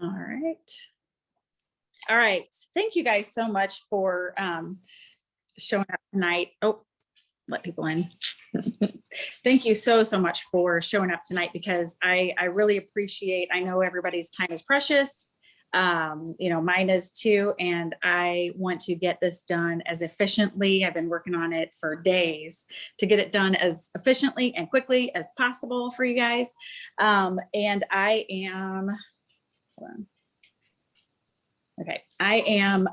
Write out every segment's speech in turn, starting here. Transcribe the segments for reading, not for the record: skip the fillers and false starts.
All right. All right. Thank you guys so much for showing up tonight. Oh, let people in. Thank you so much for showing up tonight, because I really appreciate, I know everybody's time is precious. You know, mine is too. And I want to get this done as efficiently. I've been working on it for days to get it done as efficiently and quickly as possible for you guys. And I am, hold on. Okay, I am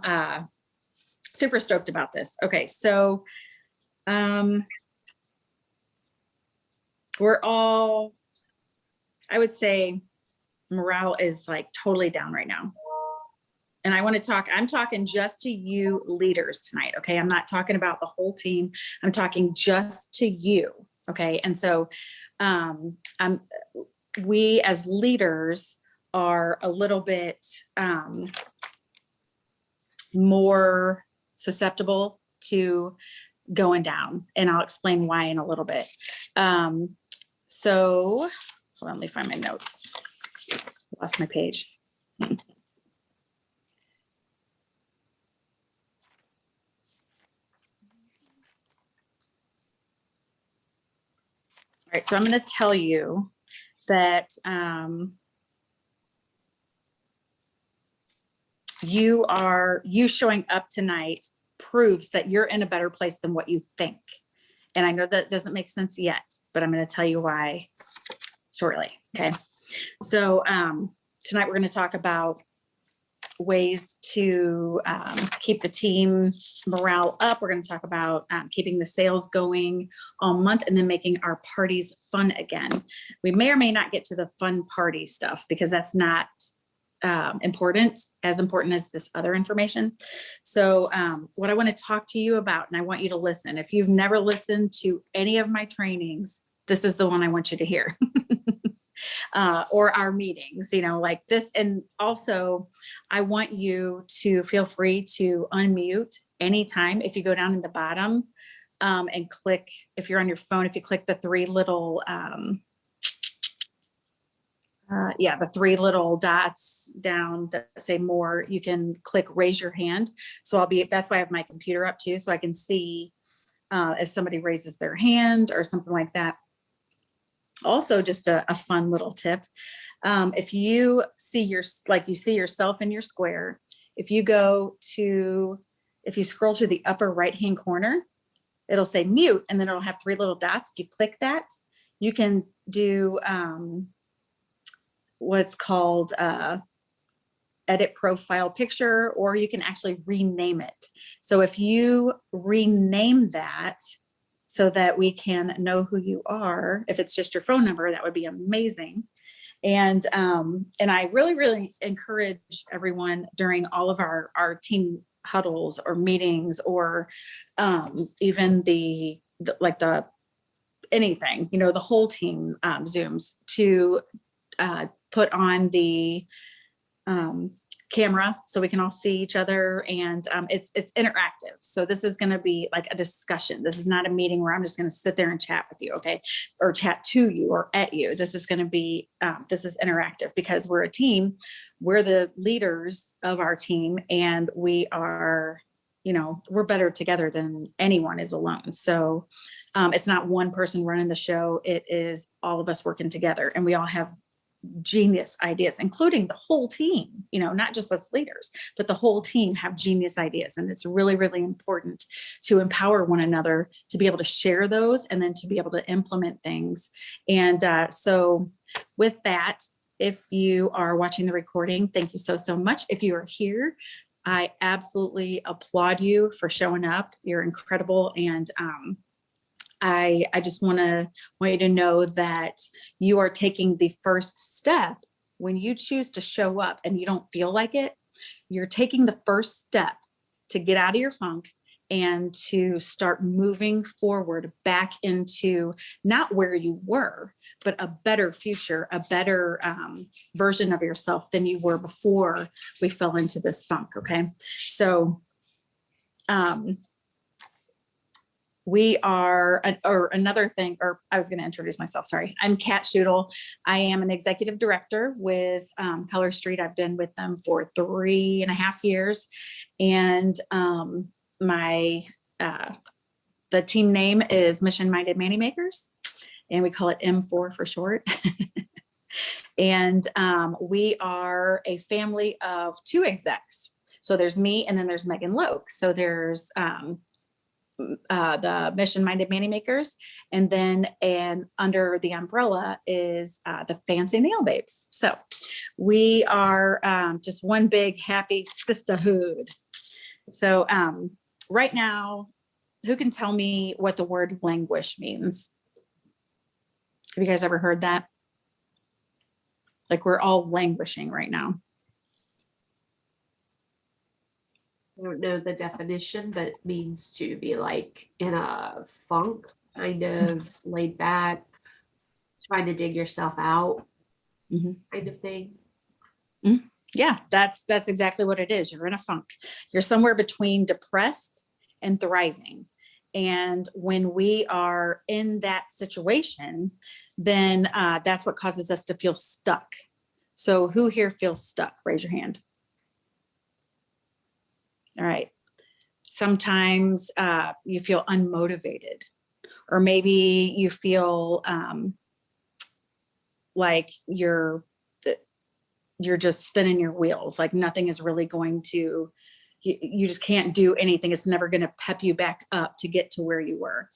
super stoked about this. Okay, so we're all, I would say morale is like totally down right now. And I want to talk, I'm talking just to you leaders tonight, okay? I'm not talking about the whole team. I'm talking just to you, okay? And so we as leaders are a little bit more susceptible to going down, and I'll explain why in a little bit. So hold on, let me find my notes. Lost my page. All right, so I'm going to tell you that you showing up tonight proves that you're in a better place than what you think. And I know that doesn't make sense yet, but I'm going to tell you why shortly. Okay. So tonight we're going to talk about ways to keep the team morale up. We're going to talk about keeping the sales going all month, and then making our parties fun again. We may or may not get to the fun party stuff, because that's not as important as this other information. So what I want to talk to you about, and I want you to listen, if you've never listened to any of my trainings, this is the one I want you to hear. Or our meetings, you know, like this. And also I want you to feel free to unmute anytime. If you go down in the bottom and click, if you're on your phone, if you click the three little the three little dots down that say more, you can click raise your hand. So that's why I have my computer up too, so I can see if somebody raises their hand or something like that. Also, just a fun little tip. If you see you see yourself in your square, if you scroll to the upper right-hand corner, it'll say mute, and then it'll have three little dots. If you click that, you can do what's called edit profile picture, or you can actually rename it. So if you rename that so that we can know who you are, if it's just your phone number, that would be amazing. And I really encourage everyone during all of our team huddles or meetings, or even anything, you know, the whole team Zooms, to put on the camera so we can all see each other, and it's interactive. So this is going to be like a discussion. This is not a meeting where I'm just going to sit there and chat with you, okay, or chat to you or at you. This is going to be this is interactive, because we're a team. We're the leaders of our team, and we are, you know, we're better together than anyone is alone. So it's not one person running the show. It is all of us working together, and we all have genius ideas, including the whole team, you know, not just us leaders, but the whole team have genius ideas. And it's really important to empower one another to be able to share those, and then to be able to implement things. And so with that, if you are watching the recording, thank you so much. If you are here, I absolutely applaud you for showing up. You're incredible. And I just want you to know that you are taking the first step. When you choose to show up and you don't feel like it, you're taking the first step to get out of your funk and to start moving forward back into not where you were, but a better future, a better version of yourself than you were before we fell into this funk. Okay. So, we are, or another thing, or I was going to introduce myself. Sorry. I'm Kat Schudel. I am an executive director with Color Street. I've been with them for 3.5 years. And my, the team name is Mission Minded Manny Makers, and we call it M4 for short. And we are a family of 2 execs. So there's me, and then there's Megan Loke. So there's the Mission Minded Manny Makers, and then under the umbrella is the Fancy Nail Babes. So we are just one big happy sisterhood. So right now, who can tell me what the word languish means? Have you guys ever heard that? Like, we're all languishing right now. I don't know the definition, but it means to be like in a funk, kind of laid back, trying to dig yourself out, kind of thing. Yeah, that's exactly what it is. You're in a funk. You're somewhere between depressed and thriving. And when we are in that situation, then that's what causes us to feel stuck. So who here feels stuck? Raise your hand. All right. Sometimes you feel unmotivated, or maybe you feel like you're just spinning your wheels, like nothing is really going to, you just can't do anything. It's never going to pep you back up to get to where you were.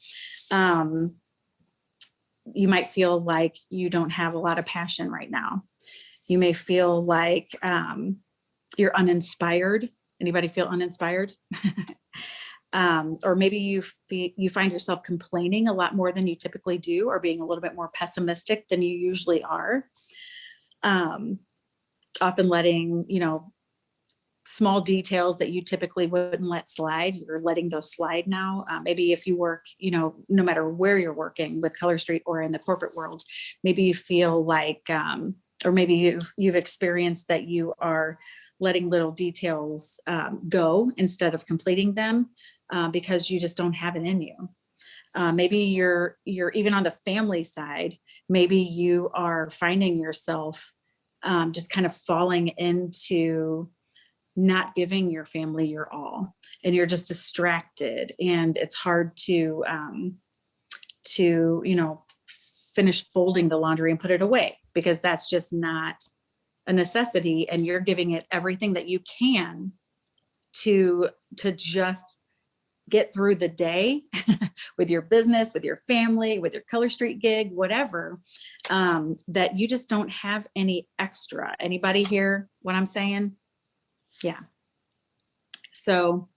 You might feel like you don't have a lot of passion right now. You may feel like you're uninspired. Anybody feel uninspired? Or maybe you find yourself complaining a lot more than you typically do, or being a little bit more pessimistic than you usually are. Often letting, small details that you typically wouldn't let slide, you're letting those slide now. Maybe if you work, no matter where you're working with Color Street or in the corporate world, maybe you feel like, or maybe you've experienced that you are letting little details go instead of completing them because you just don't have it in you. Maybe you're even on the family side, maybe you are finding yourself just kind of falling into not giving your family your all, and you're just distracted, and it's hard to finish folding the laundry and put it away, because that's just not a necessity, and you're giving it everything that you can to just get through the day with your business, with your family, with your Color Street gig, whatever, that you just don't have any extra. Anybody hear what I'm saying? Yeah. So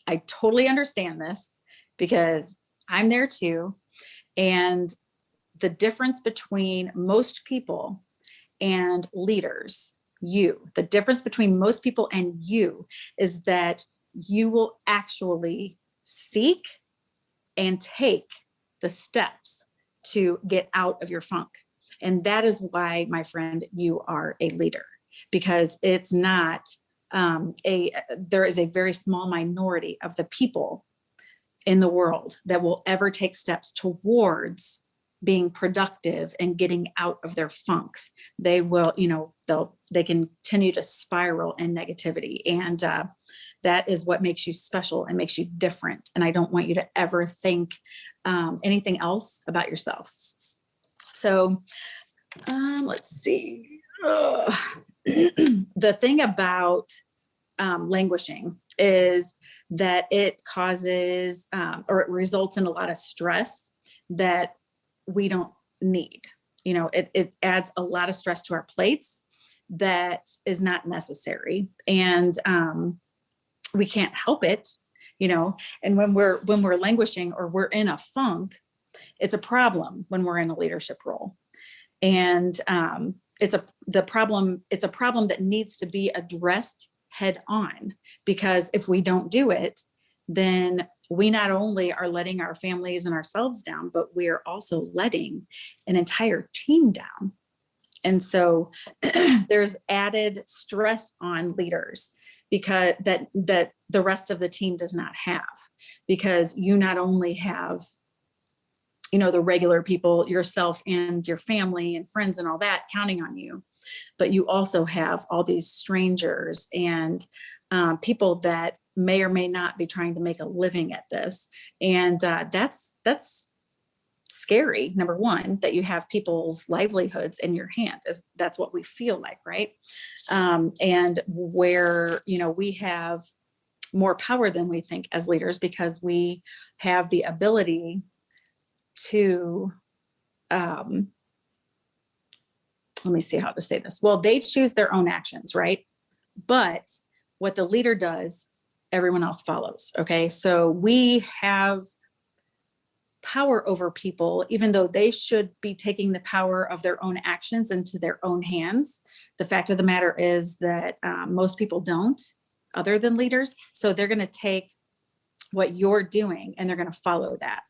I totally understand this, because I'm there too. And the difference between most people and leaders, the difference between most people and you is that you will actually seek and take the steps to get out of your funk. And that is why, my friend, you are a leader, because it's not there is a very small minority of the people in the world that will ever take steps towards being productive and getting out of their funks. They will, they continue to spiral in negativity. And that is what makes you special and makes you different. And I don't want you to ever think anything else about yourself. So let's see. The thing about languishing is that it causes or it results in a lot of stress that we don't need. It adds a lot of stress to our plates that is not necessary, and we can't help it. And when we're languishing or we're in a funk, it's a problem when we're in a leadership role, and it's a problem that needs to be addressed head on, because if we don't do it, then we not only are letting our families and ourselves down, but we are also letting an entire team down. And so there's added stress on leaders, because that the rest of the team does not have, because you not only have, you know, the regular people, yourself and your family and friends and all that counting on you, but you also have all these strangers and people that may or may not be trying to make a living at this. And that's scary. Number one, that you have people's livelihoods in your hand, is that's what we feel like, right? And where, you know, we have more power than we think as leaders, because we have the ability to let me see how to say this. Well, they choose their own actions, right? But what the leader does, everyone else follows. Okay. So we have power over people, even though they should be taking the power of their own actions into their own hands. The fact of the matter is that most people don't, other than leaders. So they're going to take what you're doing and they're going to follow that.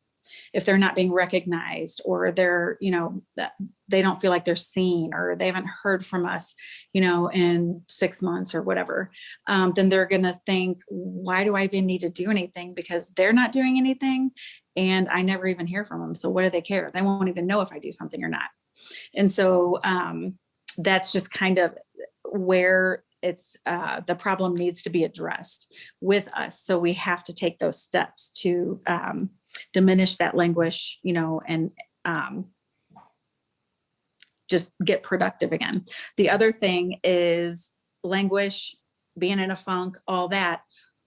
If they're not being recognized, or they're, you know, that they don't feel like they're seen, or they haven't heard from us, you know, in 6 months or whatever, then they're going to think, why do I even need to do anything? Because they're not doing anything and I never even hear from them. So what do they care? They won't even know if I do something or not. And so that's just kind of where it's the problem needs to be addressed with us. So we have to take those steps to diminish that languish, you know, and just get productive again. The other thing is languish, being in a funk, all that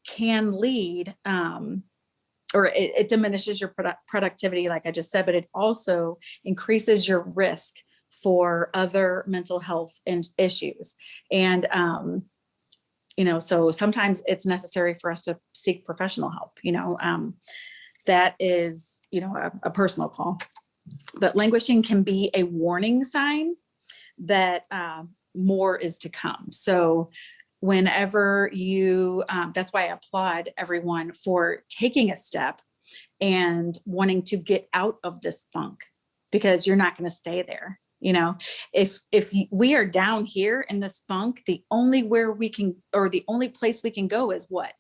can lead, or it diminishes your productivity, like I just said, but it also increases your risk for other mental health issues. And, you know, so sometimes it's necessary for us to seek professional help, you know, that is, you know, a personal call. But languishing can be a warning sign that more is to come. So whenever you, that's why I applaud everyone for taking a step and wanting to get out of this funk, because you're not going to stay there. You know, if we are down here in this funk, the only where we can, or the only place we can go is what?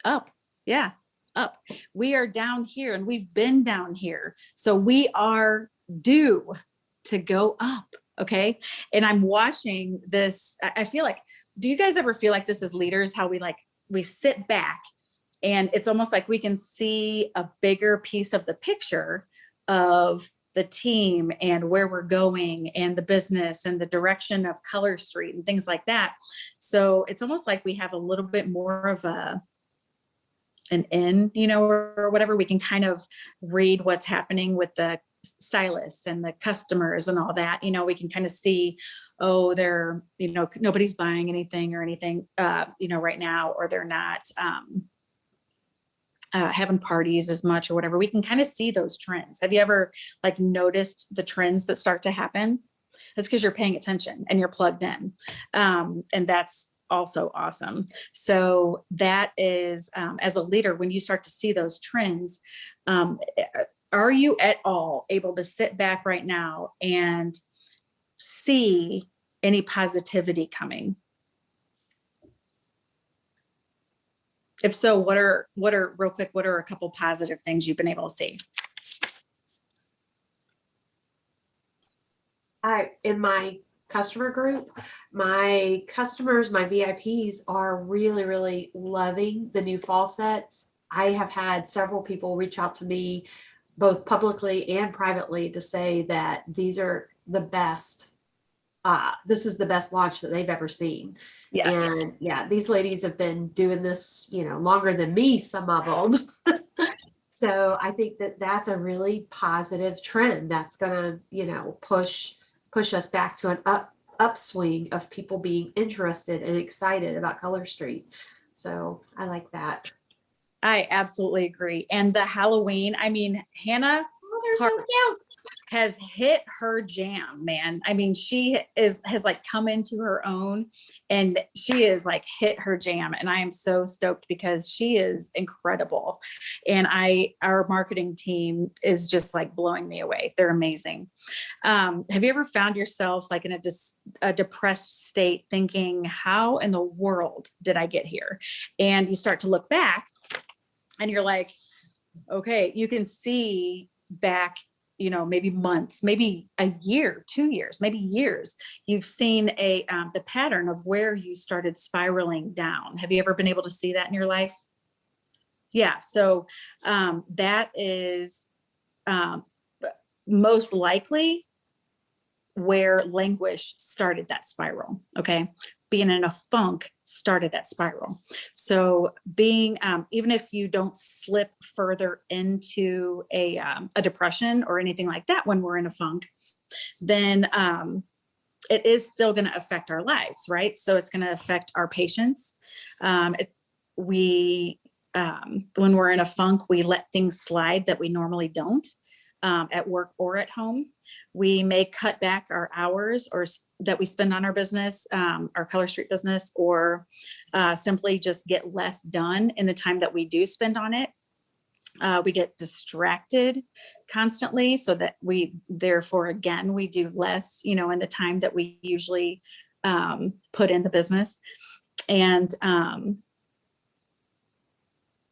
Up. Yeah, up. We are down here and we've been down here. So we are due to go up. Okay. And I'm watching this. I feel like, do you guys ever feel like this as leaders, how we sit back and it's almost like we can see a bigger piece of the picture of the team and where we're going and the business and the direction of Color Street and things like that. So it's almost like we have a little bit more of an in, you know, or whatever. We can kind of read what's happening with the stylists and the customers and all that. You know, we can kind of see, oh, they're, you know, nobody's buying anything or anything, you know, right now, or they're not having parties as much or whatever. We can kind of see those trends. Have you ever like noticed the trends that start to happen? That's because you're paying attention and you're plugged in. And that's also awesome. So that is, as a leader, when you start to see those trends, are you at all able to sit back right now and see any positivity coming? If so, what are real quick, what are a couple positive things you've been able to see? In my customer group, my customers, my VIPs are really, really loving the new fall sets. I have had several people reach out to me, both publicly and privately, to say that these are the best. This is the best launch that they've ever seen. Yes. And yeah, these ladies have been doing this, you know, longer than me, some of them. So I think that that's a really positive trend that's going to, you know, push us back to an upswing of people being interested and excited about Color Street. So I like that. I absolutely agree. And the Halloween, I mean, Hannah, Oh, they're so cute. has hit her jam, man. I mean, has like come into her own, and she is like hit her jam. And I am so stoked because she is incredible. And our marketing team is just like blowing me away. They're amazing. Have you ever found yourself like in a depressed state thinking, how in the world did I get here? And you start to look back and you're like, okay, you can see back, maybe months, maybe a year, 2 years, maybe years. You've seen the pattern of where you started spiraling down. Have you ever been able to see that in your life? Yeah. So that is most likely where Languish started that spiral. Okay. Being in a funk started that spiral. So being, even if you don't slip further into a depression or anything like that when we're in a funk, then it is still going to affect our lives, right? So it's going to affect our patience. When we're in a funk, we let things slide that we normally don't. At work or at home. We may cut back our hours that we spend on our business, our Color Street business, or simply just get less done in the time that we do spend on it. We get distracted constantly, so that therefore, again, we do less, in the time that we usually put in the business. And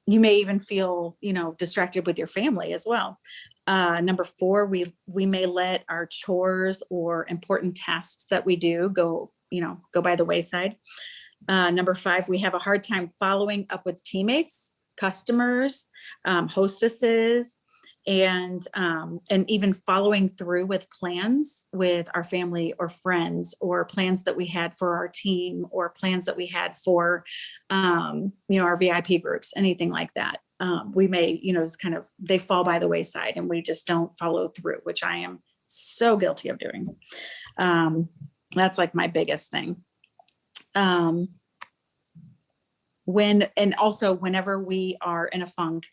you may even feel, distracted with your family as well. Number 4, we may let our chores or important tasks that we do go by the wayside. Number 5, we have a hard time following up with teammates, customers, hostesses, and even following through with plans with our family or friends, or plans that we had for our team, or plans that we had for our VIP groups, anything like that. We may, it's kind of, they fall by the wayside and we just don't follow through, which I am so guilty of doing. That's like my biggest thing. And also whenever we are in a funk,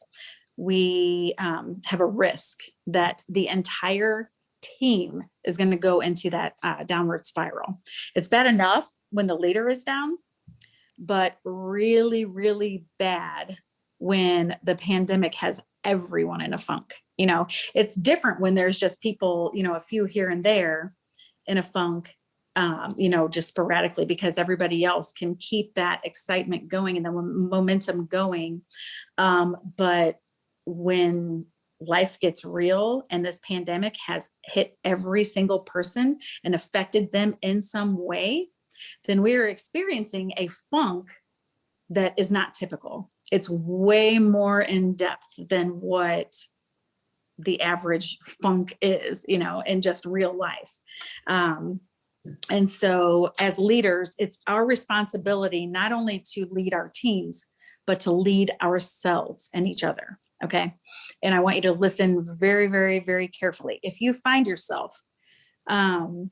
we have a risk that the entire team is going to go into that downward spiral. It's bad enough when the leader is down, but really, really bad when the pandemic has everyone in a funk. It's different when there's just people, a few here and there in a funk, just sporadically, because everybody else can keep that excitement going and the momentum going. But when life gets real and this pandemic has hit every single person and affected them in some way, then we're experiencing a funk that is not typical. It's way more in depth than what the average funk is, in just real life. And so as leaders, it's our responsibility not only to lead our teams, but to lead ourselves and each other. Okay. And I want you to listen very, very, very carefully. If you find yourself in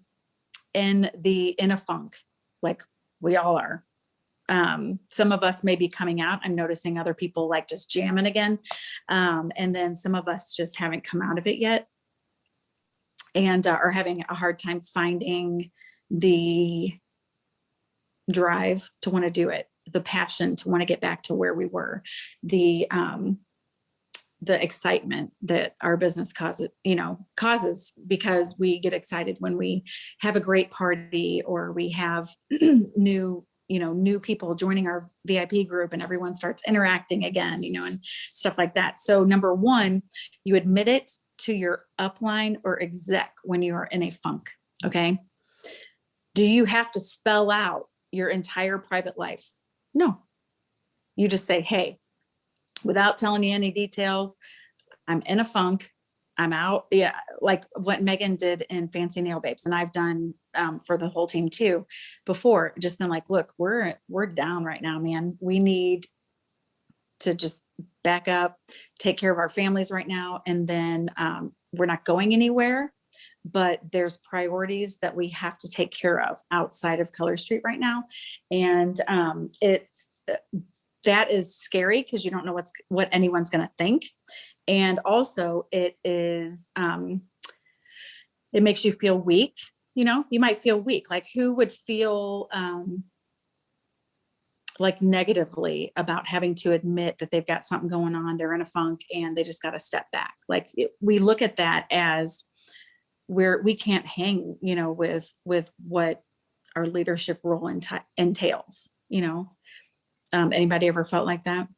a funk, like we all are, some of us may be coming out. I'm noticing other people like just jamming again. And then some of us just haven't come out of it yet, and are having a hard time finding the drive to want to do it, the passion to want to get back to where we were, the excitement that our business causes, because we get excited when we have a great party, or we have new people joining our VIP group and everyone starts interacting again, and stuff like that. So number 1, you admit it to your upline or exec when you are in a funk. Okay. Do you have to spell out your entire private life? No. You just say, hey, without telling you any details, I'm in a funk. I'm out. Yeah. Like what Megan did in Fancy Nail Babes. And I've done for the whole team too before, just been like, look, we're down right now, man. We need to just back up, take care of our families right now. And then we're not going anywhere, but there's priorities that we have to take care of outside of Color Street right now. And that is scary because you don't know what anyone's going to think. And also it is it makes you feel weak. You know, you might feel weak. Like who would feel like negatively about having to admit that they've got something going on, they're in a funk and they just got to step back. Like we look at that as we can't hang, you know, with what our leadership role entails, you know. Anybody ever felt like that?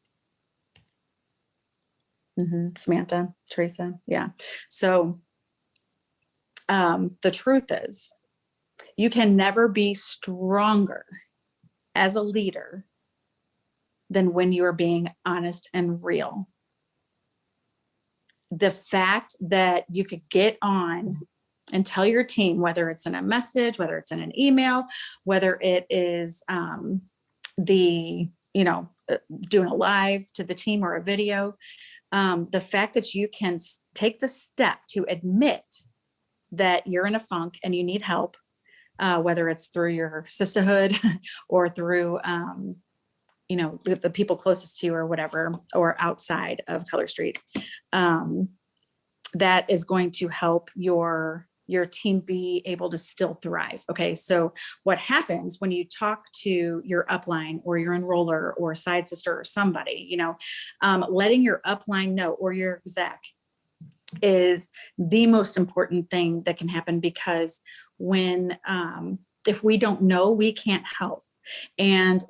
Samantha, Teresa. Yeah. So the truth is you can never be stronger as a leader than when you're being honest and real. The fact that you could get on and tell your team, whether it's in a message, whether it's in an email, whether it is doing a live to the team or a video, the fact that you can take the step to admit that you're in a funk and you need help, whether it's through your sisterhood or through, the people closest to you or whatever, or outside of Color Street, that is going to help your team be able to still thrive. Okay. So what happens when you talk to your upline or your enroller or side sister or somebody, letting your upline know, or your exec, is the most important thing that can happen, because when, if we don't know, we can't help. And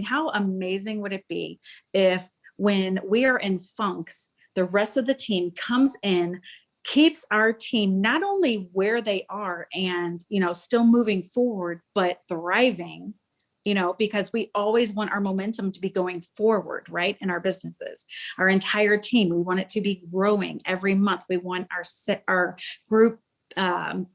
how amazing would it be if when we are in funks, the rest of the team comes in, keeps our team not only where they are and, still moving forward, but thriving, because we always want our momentum to be going forward, right? In our businesses, our entire team, we want it to be growing every month. We want our group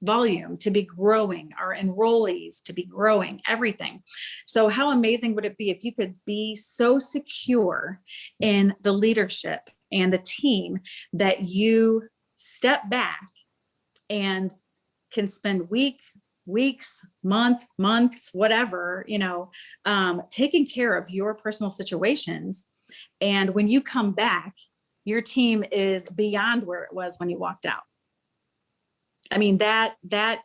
volume to be growing, our enrollees to be growing, everything. So how amazing would it be if you could be so secure in the leadership and the team that you step back and can spend weeks, months, whatever, taking care of your personal situations. And when you come back, your team is beyond where it was when you walked out. I mean, that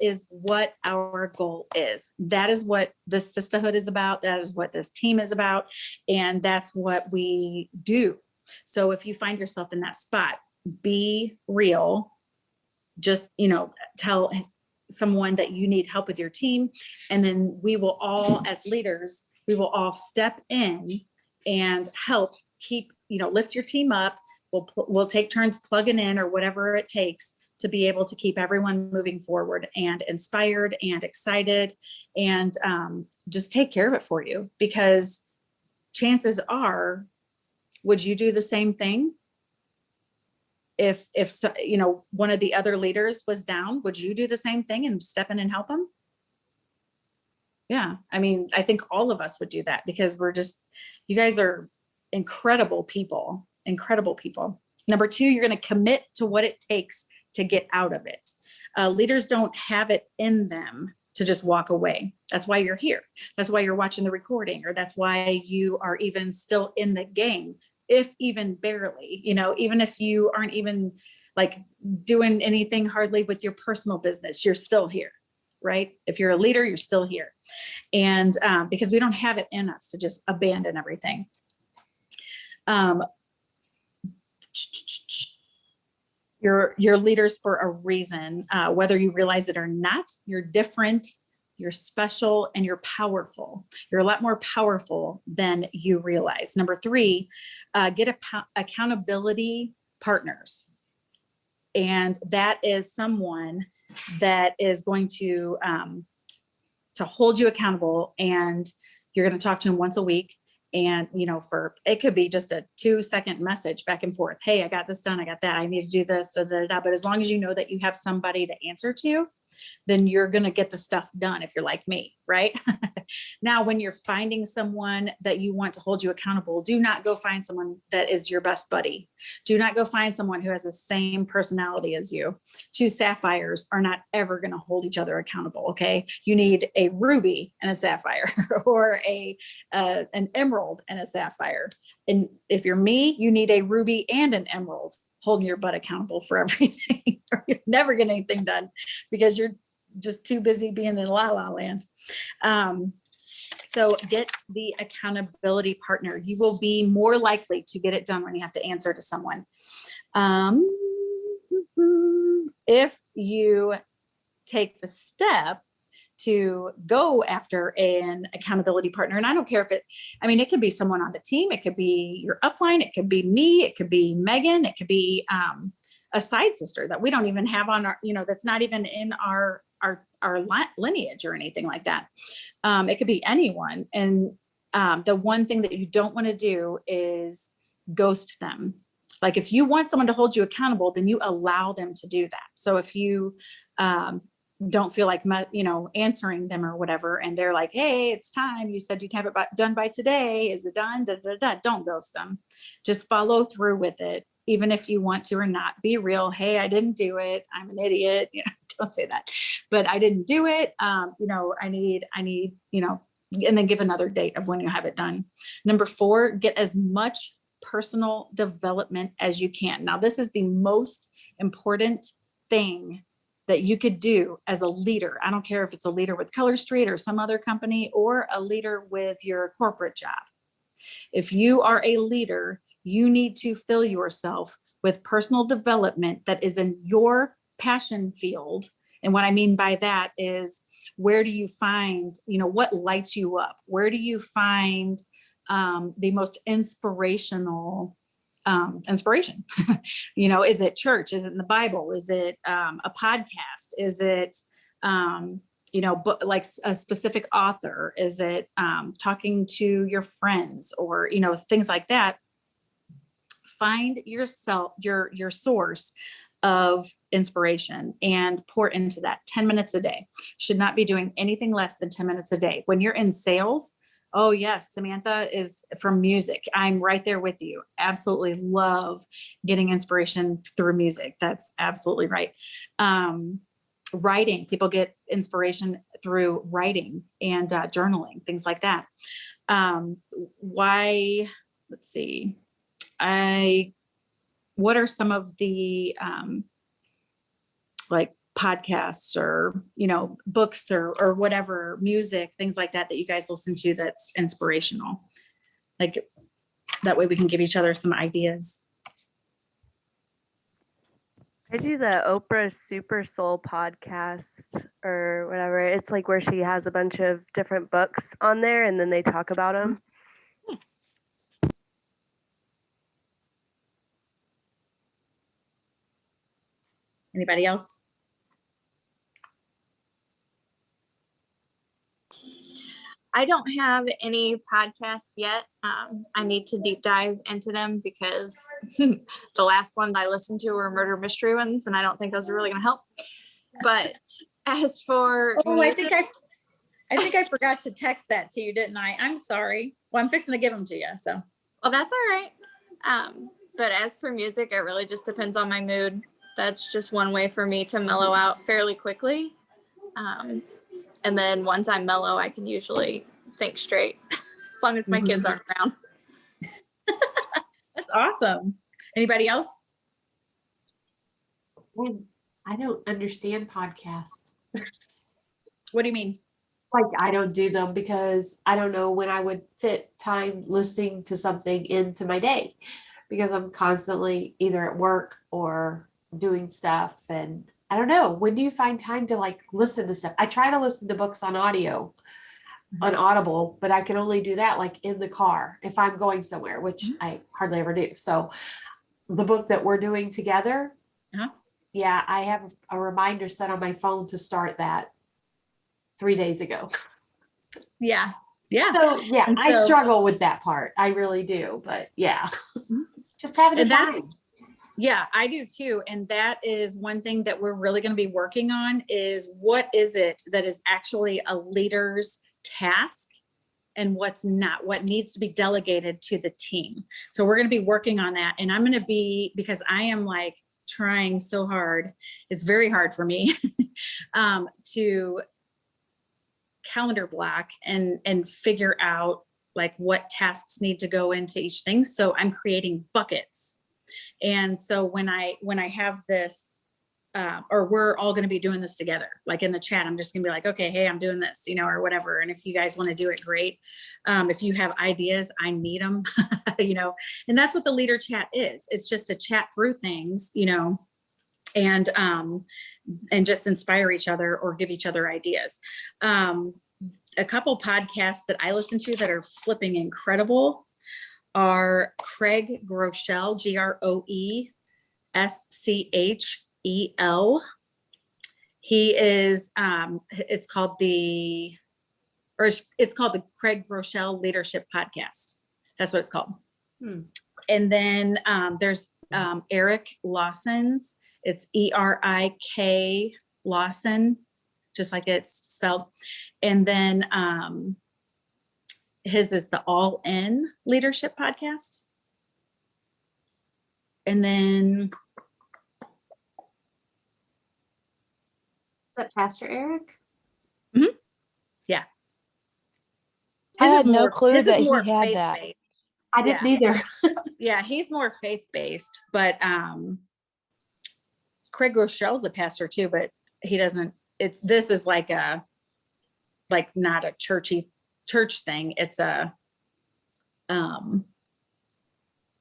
is what our goal is. That is what the sisterhood is about. That is what this team is about. And that's what we do. So if you find yourself in that spot, be real. Just, tell someone that you need help with your team. And then we will all, as leaders, we will all step in and help keep, lift your team up. We'll take turns plugging in or whatever it takes to be able to keep everyone moving forward and inspired and excited, and just take care of it for you. Because chances are, would you do the same thing? If one of the other leaders was down, would you do the same thing and step in and help them? Yeah. I mean, I think all of us would do that, because you guys are incredible people. Number two, you're going to commit to what it takes to get out of it. Leaders don't have it in them to just walk away. That's why you're here. That's why you're watching the recording, or that's why you are even still in the game, if even barely, even if you aren't even like doing anything hardly with your personal business, you're still here, right? If you're a leader, you're still here. And because we don't have it in us to just abandon everything. You're leaders for a reason, whether you realize it or not. You're different, you're special, and you're powerful. You're a lot more powerful than you realize. Number three, get accountability partners. And that is someone that is going to hold you accountable, and you're going to talk to them once a week. And, it could be just a 2-second message back and forth. Hey, I got this done. I got that. I need to do this. Da, da, da. But as long as you know that you have somebody to answer to, then you're going to get the stuff done if you're like me, right? Now, when you're finding someone that you want to hold you accountable, do not go find someone that is your best buddy. Do not go find someone who has the same personality as you. Two sapphires are not ever going to hold each other accountable, okay? You need a ruby and a sapphire, or an emerald and a sapphire. And if you're me, you need a ruby and an emerald holding your butt accountable for everything, or you're never getting anything done because you're just too busy being in la la land. So get the accountability partner. You will be more likely to get it done when you have to answer to someone. If you take the step to go after an accountability partner, and I don't care if it could be someone on the team, it could be your upline, it could be me, it could be Megan, it could be a side sister that we don't even have on our, that's not even in our lineage or anything like that. It could be anyone. And the one thing that you don't want to do is ghost them. Like if you want someone to hold you accountable, then you allow them to do that. So if you don't feel like, answering them or whatever, and they're like, hey, it's time. You said you'd have it done by today. Is it done? Da, da, da. Don't ghost them. Just follow through with it. Even if you want to or not, be real. Hey, I didn't do it. I'm an idiot. Don't say that, but I didn't do it. I need, and then give another date of when you have it done. Number 4, get as much personal development as you can. Now, this is the most important thing that you could do as a leader. I don't care if it's a leader with Color Street or some other company, or a leader with your corporate job. If you are a leader, you need to fill yourself with personal development that is in your passion field. And what I mean by that is, where do you find, what lights you up? Where do you find the most inspirational inspiration? Is it church? Is it in the Bible? Is it a podcast? Is it, like a specific author? Is it talking to your friends, or, things like that? Find yourself, your source of inspiration, and pour into that. 10 minutes a day. Should not be doing anything less than 10 minutes a day. When you're in sales, oh yes, Samantha is from music. I'm right there with you. Absolutely love getting inspiration through music. That's absolutely right. Writing, people get inspiration through writing and journaling, things like that. Let's see. What are some of the like podcasts or, books or whatever, music, things like that you guys listen to that's inspirational? Like that way we can give each other some ideas. I do the Oprah Super Soul podcast or whatever. It's like where she has a bunch of different books on there and then they talk about them. Anybody else? I don't have any podcasts yet. I need to deep dive into them because the last one I listened to were murder mystery ones, and I don't think those are really going to help. But as for music, I think I forgot to text that to you, didn't I? I'm sorry. Well, I'm fixing to give them to you. So, well, that's all right. But as for music, it really just depends on my mood. That's just one way for me to mellow out fairly quickly. And then once I'm mellow, I can usually think straight as long as my kids aren't around. That's awesome. Anybody else? I don't understand podcasts. What do you mean? Like, I don't do them because I don't know when I would fit time listening to something into my day, because I'm constantly either at work or doing stuff. And I don't know, when do you find time to like listen to stuff? I try to listen to books on audio, on Audible, but I can only do that like in the car if I'm going somewhere, which I hardly ever do. So the book that we're doing together, yeah, I have a reminder set on my phone to start that 3 days ago. Yeah. So yeah, I struggle with that part. I really do, but yeah, just having a time. Yeah, I do too. And that is one thing that we're really going to be working on, is what is it that is actually a leader's task and what's not, what needs to be delegated to the team. So we're going to be working on that. And I'm going to be, because I am like trying so hard, it's very hard for me to calendar block and figure out like what tasks need to go into each thing. So I'm creating buckets. And so when I have this, or we're all going to be doing this together, like in the chat, I'm just gonna be like, okay, hey, I'm doing this, or whatever. And if you guys want to do it, great. If you have ideas, I need them, and that's what the leader chat is. It's just a chat through things, and just inspire each other or give each other ideas. A couple podcasts that I listen to that are flipping incredible are Craig Groeschel, Groeschel. He is, it's called the Craig Groeschel Leadership Podcast. That's what it's called. And then there's Eric Lawson's. It's ERIK Lawson, just like it's spelled. And then his is the All In Leadership Podcast. And then That Pastor Eric? yeah. I His had is no more- clue his is that he more had that. faith-based. I didn't either. Yeah, he's more faith-based, but Craig Groeschel's a pastor too, but he doesn't, this is like not a church thing. It's a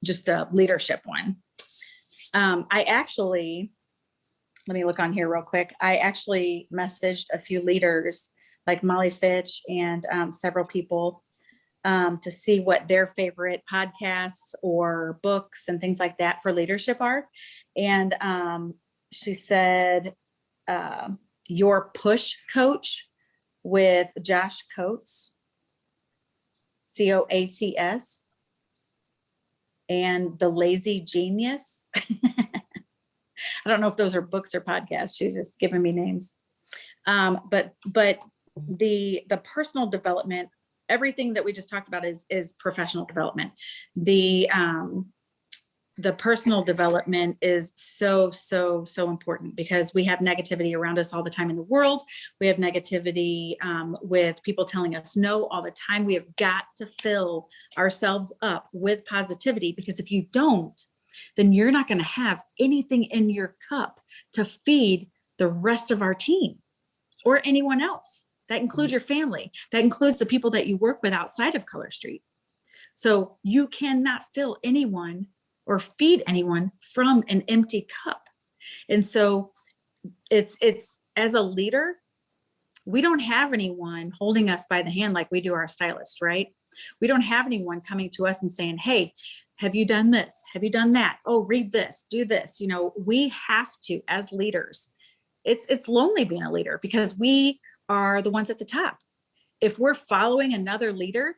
just a leadership one. I actually, let me look on here real quick. I actually messaged a few leaders like Molly Fitch and several people to see what their favorite podcasts or books and things like that for leadership are. And she said, Your Push Coach with Josh Coates, Coats, and The Lazy Genius. I don't know if those are books or podcasts. She's just giving me names. But the personal development, everything that we just talked about is professional development. The personal development is so important because we have negativity around us all the time in the world. We have negativity with people telling us no all the time. We have got to fill ourselves up with positivity, because if you don't, then you're not going to have anything in your cup to feed the rest of our team or anyone else. That includes your family. That includes the people that you work with outside of Color Street. So you cannot fill anyone or feed anyone from an empty cup. And so it's as a leader, we don't have anyone holding us by the hand like we do our stylist, right? We don't have anyone coming to us and saying, hey, have you done this? Have you done that? Oh, read this, do this. We have to, as leaders, it's lonely being a leader because we are the ones at the top. If we're following another leader,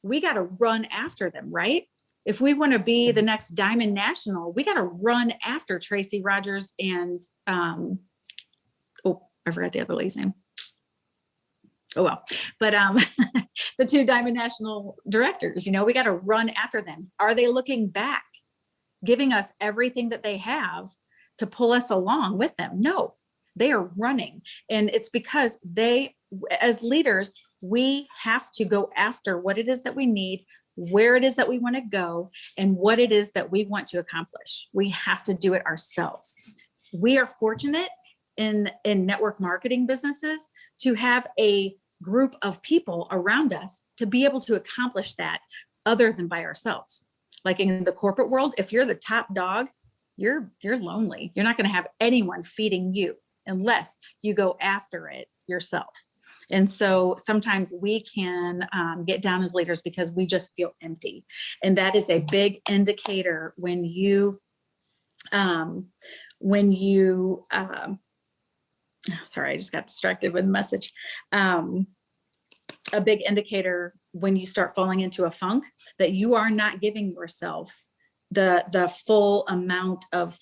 we got to run after them, right? If we want to be the next Diamond National, we got to run after Tracy Rogers and, I forgot the other lady's name. Oh, well, but the two Diamond National directors, we got to run after them. Are they looking back, giving us everything that they have to pull us along with them? No, they are running. And it's because as leaders, we have to go after what it is that we need, where it is that we want to go, and what it is that we want to accomplish. We have to do it ourselves. We are fortunate in network marketing businesses to have a group of people around us to be able to accomplish that other than by ourselves. Like in the corporate world, if you're the top dog, you're lonely. You're not going to have anyone feeding you unless you go after it yourself. And so sometimes we can get down as leaders because we just feel empty. And that is a big indicator when you sorry, I just got distracted with the message. A big indicator when you start falling into a funk that you are not giving yourself the full amount of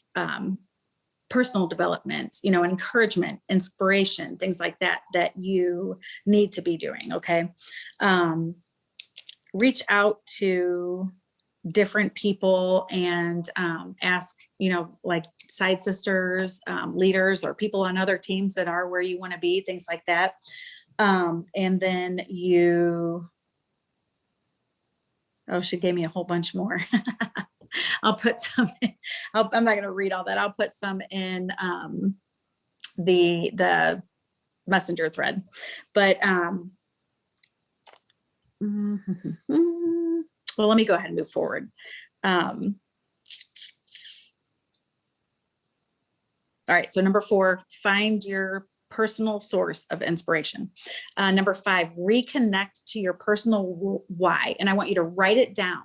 personal development, encouragement, inspiration, things like that you need to be doing. Okay. Reach out to different people and ask, like side sisters, leaders, or people on other teams that are where you want to be, things like that. And then she gave me a whole bunch more. I'll put some, I'm not going to read all that. I'll put some in the messenger thread, but well, let me go ahead and move forward. All right, so number 4, find your personal source of inspiration. Number 5, reconnect to your personal why. And I want you to write it down.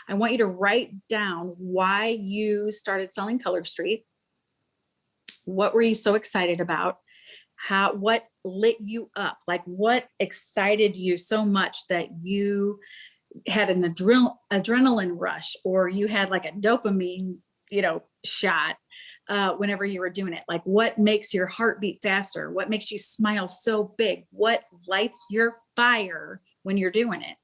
I want you to write down why you started selling Color Street. What were you so excited about? What lit you up? Like what excited you so much that you had an adrenaline rush, or you had like a dopamine, shot whenever you were doing it? Like what makes your heart beat faster? What makes you smile so big? What lights your fire when you're doing it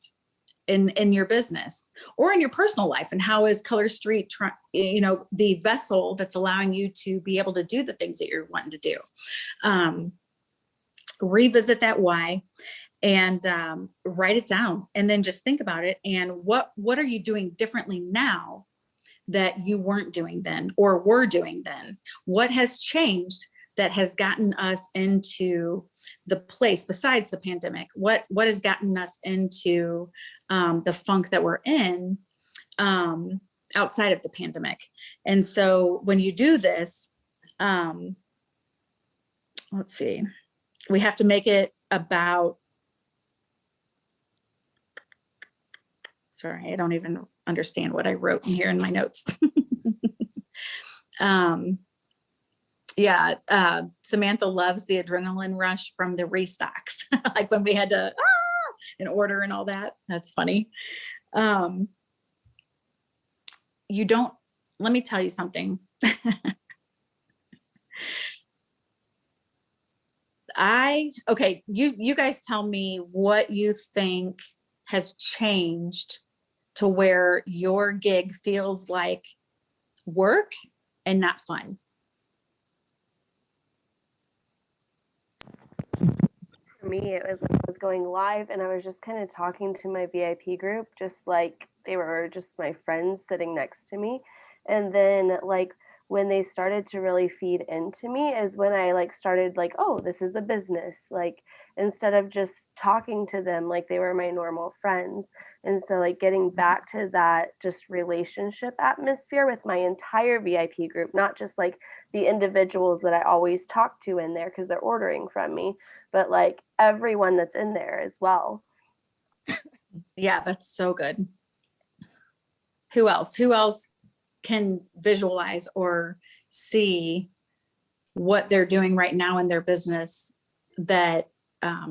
in your business or in your personal life? And how is Color Street, the vessel that's allowing you to be able to do the things that you're wanting to do? Revisit that why and write it down, and then just think about it. And what are you doing differently now that you weren't doing then or were doing then? What has changed that has gotten us into the place besides the pandemic? What has gotten us into the funk that we're in outside of the pandemic? And so when you do this, let's see, we have to make it about, sorry, I don't even understand what I wrote in here in my notes. Samantha loves the adrenaline rush from the restocks, like when we had to in order and all that. That's funny. Let me tell you something. You guys tell me what you think has changed to where your gig feels like work and not fun. For me, it was like I was going live and I was just kind of talking to my VIP group, just like they were just my friends sitting next to me. And then like when they started to really feed into me is when I like started like, oh, this is a business. Like instead of just talking to them like they were my normal friends. And so like getting back to that just relationship atmosphere with my entire VIP group, not just like the individuals that I always talk to in there because they're ordering from me, but like everyone that's in there as well. Yeah, that's so good. Who else can visualize or see what they're doing right now in their business that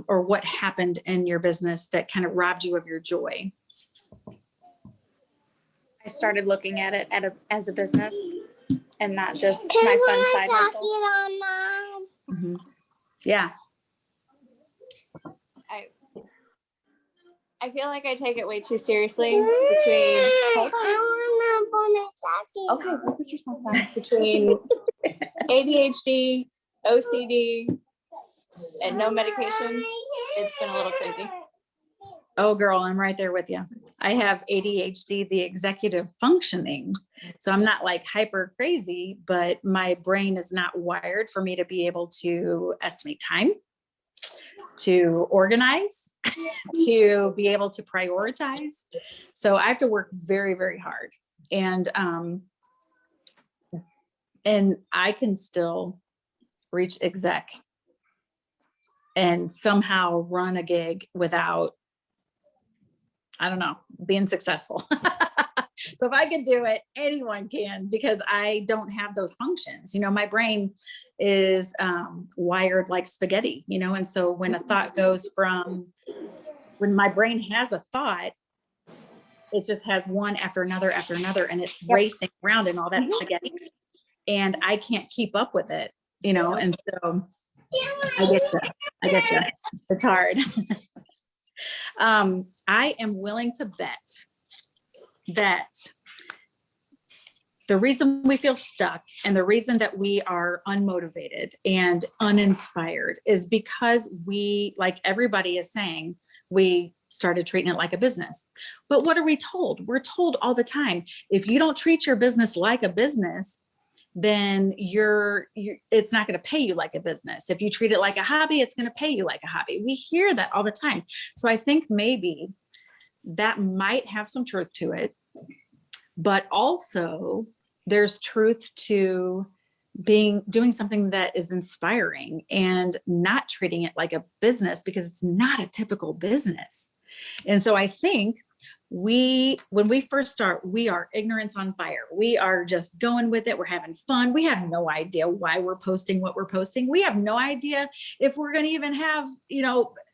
or what happened in your business that kind of robbed you of your joy? I started looking at it as a business and not just my fun side hustle. Mm-hmm. Yeah. I feel like I take it way too seriously between between ADHD, OCD, and no medication. It's been a little crazy. Oh, girl, I'm right there with you. I have ADHD, the executive functioning. So I'm not like hyper crazy, but my brain is not wired for me to be able to estimate time, to organize, to be able to prioritize. So I have to work very, very hard. And I can still reach exec and somehow run a gig without, I don't know, being successful. So if I could do it, anyone can, because I don't have those functions. My brain is wired like spaghetti, and so when a thought goes when my brain has a thought, it just has one after another, and it's racing around in all that spaghetti. And I can't keep up with it, and so I get you. It's hard. I am willing to bet that the reason we feel stuck and the reason that we are unmotivated and uninspired is because we, like everybody is saying, we started treating it like a business. But what are we told? We're told all the time, if you don't treat your business like a business, then it's not going to pay you like a business. If you treat it like a hobby, it's going to pay you like a hobby. We hear that all the time. So I think maybe that might have some truth to it, but also there's truth to doing something that is inspiring and not treating it like a business, because it's not a typical business. And so I think when we first start, we are ignorance on fire. We are just going with it. We're having fun. We have no idea why we're posting what we're posting. We have no idea if we're going to even have,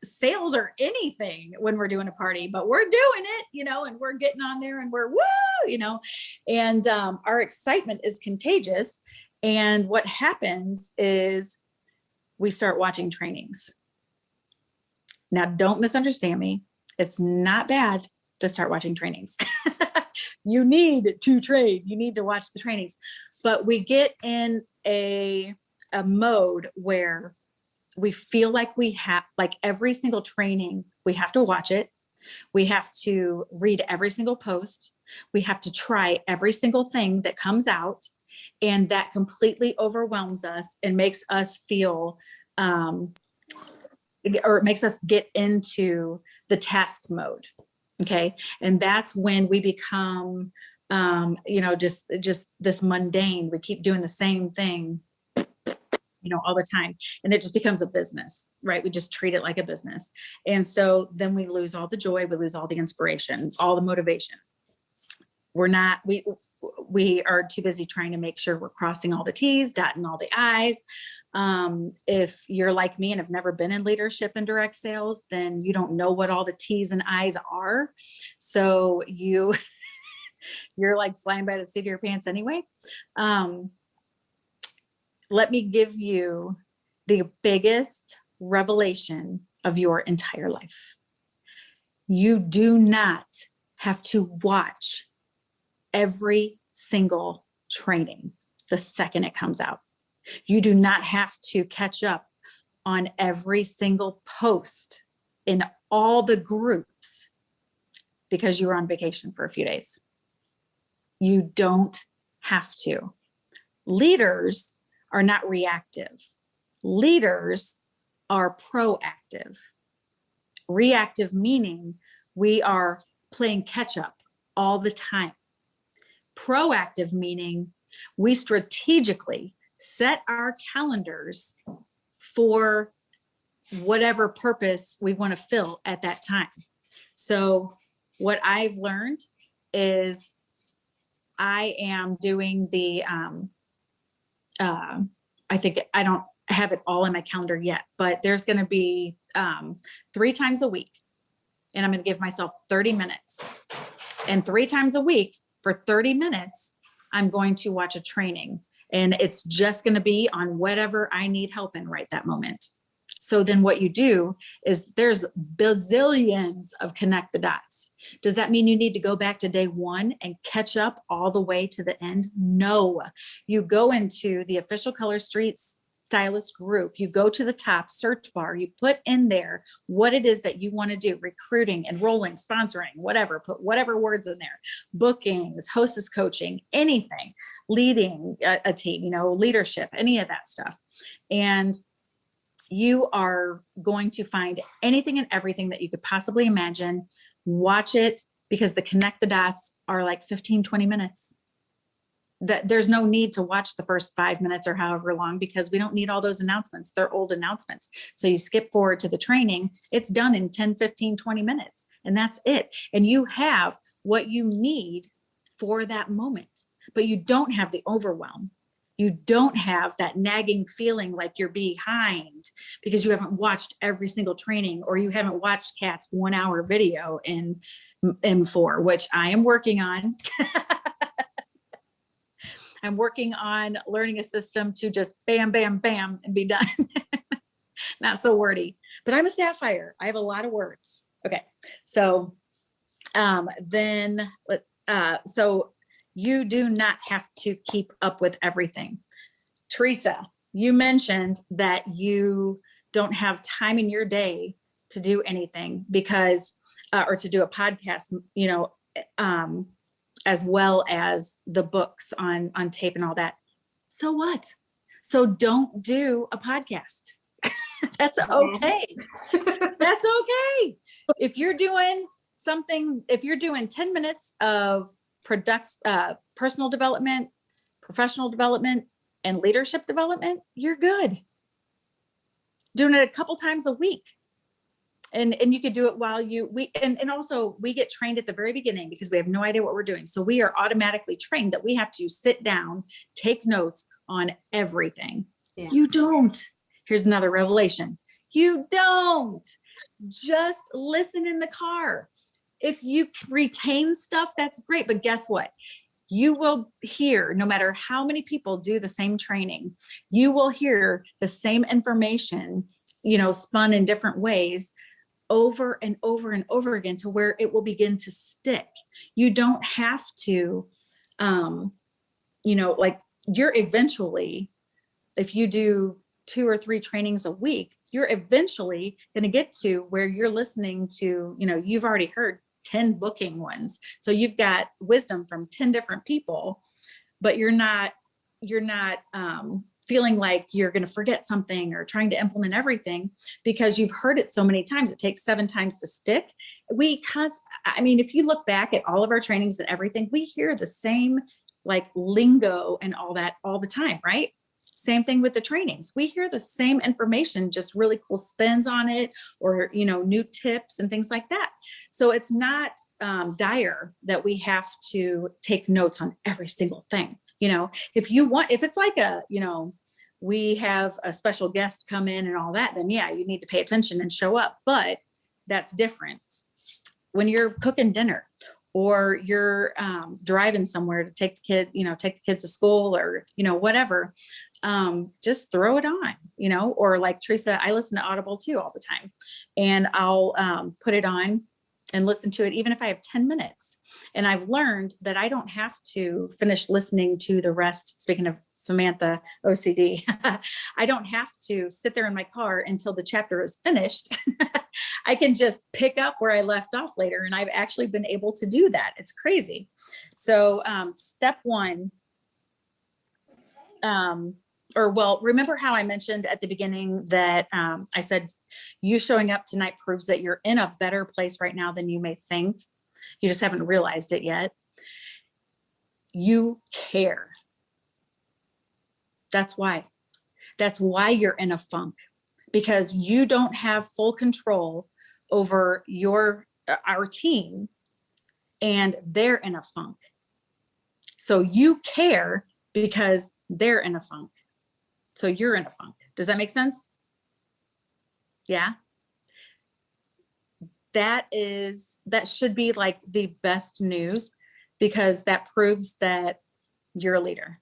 sales or anything when we're doing a party, but we're doing it, and we're getting on there and we're woo, and our excitement is contagious. And what happens is we start watching trainings. Now, don't misunderstand me. It's not bad to start watching trainings. You need to train. You need to watch the trainings. But we get in a mode where we feel like we have, like every single training, we have to watch it. We have to read every single post. We have to try every single thing that comes out. And that completely overwhelms us and makes us feel, or it makes us get into the task mode. Okay. And that's when we become, just this mundane. We keep doing the same thing, all the time. And it just becomes a business, right? We just treat it like a business. And so then we lose all the joy, we lose all the inspiration, all the motivation. We are too busy trying to make sure we're crossing all the T's, dotting all the I's. If you're like me and have never been in leadership and direct sales, then you don't know what all the T's and I's are. So you're like flying by the seat of your pants anyway. Let me give you the biggest revelation of your entire life. You do not have to watch every single training the second it comes out. You do not have to catch up on every single post in all the groups because you were on vacation for a few days. You don't have to. Leaders are not reactive. Leaders are proactive. Reactive meaning we are playing catch up all the time. Proactive meaning we strategically set our calendars for whatever purpose we want to fill at that time. So what I've learned is I am doing the, I think I don't have it all in my calendar yet, but there's going to be 3 times a week, and I'm going to give myself 30 minutes. And 3 times a week for 30 minutes, I'm going to watch a training, and it's just going to be on whatever I need help in right that moment. So then what you do is there's bazillions of connect the dots. Does that mean you need to go back to day 1 and catch up all the way to the end? No, you go into the official Color Streets stylist group, you go to the top search bar, you put in there what it is that you want to do, recruiting, enrolling, sponsoring, whatever, put whatever words in there, bookings, hostess coaching, anything, leading a team, leadership, any of that stuff. And you are going to find anything and everything that you could possibly imagine. Watch it, because the connect the dots are like 15, 20 minutes. That there's no need to watch the first 5 minutes or however long, because we don't need all those announcements. They're old announcements. So you skip forward to the training, it's done in 10, 15, 20 minutes, and that's it. And you have what you need for that moment, but you don't have the overwhelm. You don't have that nagging feeling like you're behind because you haven't watched every single training, or you haven't watched Kat's 1 hour video in M4, which I am working on. I'm working on learning a system to just bam, bam, bam, and be done. Not so wordy, but I'm a sapphire. I have a lot of words. Okay. So so you do not have to keep up with everything. Teresa, you mentioned that you don't have time in your day to do anything because or to do a podcast, as well as the books on tape and all that. So what? So don't do a podcast. That's okay. That's okay. If you're doing something, if you're doing 10 minutes of personal development, professional development, and leadership development, you're good. Doing it a couple times a week. And you could do it while and also we get trained at the very beginning because we have no idea what we're doing. So we are automatically trained that we have to sit down, take notes on everything. Yeah. You don't. Here's another revelation. You don't. Just listen in the car. If you retain stuff, that's great. But guess what? You will hear, no matter how many people do the same training, you will hear the same information, spun in different ways over and over and over again to where it will begin to stick. You don't have to, like you're eventually, if you do 2 or 3 trainings a week, you're eventually going to get to where you're listening to, you've already heard 10 booking ones. So you've got wisdom from 10 different people, but you're not feeling like you're going to forget something or trying to implement everything because you've heard it so many times. It takes 7 times to stick. If you look back at all of our trainings and everything, we hear the same like lingo and all that all the time, right? Same thing with the trainings. We hear the same information, just really cool spins on it or, new tips and things like that. So it's not dire that we have to take notes on every single thing. If it's like we have a special guest come in and all that, then yeah, you need to pay attention and show up, but that's different. When you're cooking dinner or you're driving somewhere to take the kids to school or, whatever, just throw it on, or like Teresa, I listen to Audible too all the time, and I'll put it on and listen to it, even if I have 10 minutes. And I've learned that I don't have to finish listening to the rest. Speaking of Samantha OCD, I don't have to sit there in my car until the chapter is finished. I can just pick up where I left off later. And I've actually been able to do that. It's crazy. So step 1, remember how I mentioned at the beginning that I said, you showing up tonight proves that you're in a better place right now than you may think. You just haven't realized it yet. You care. That's why you're in a funk, because you don't have full control over our team, and they're in a funk. So you care because they're in a funk. So you're in a funk. Does that make sense? Yeah. That should be like the best news, because that proves that you're a leader,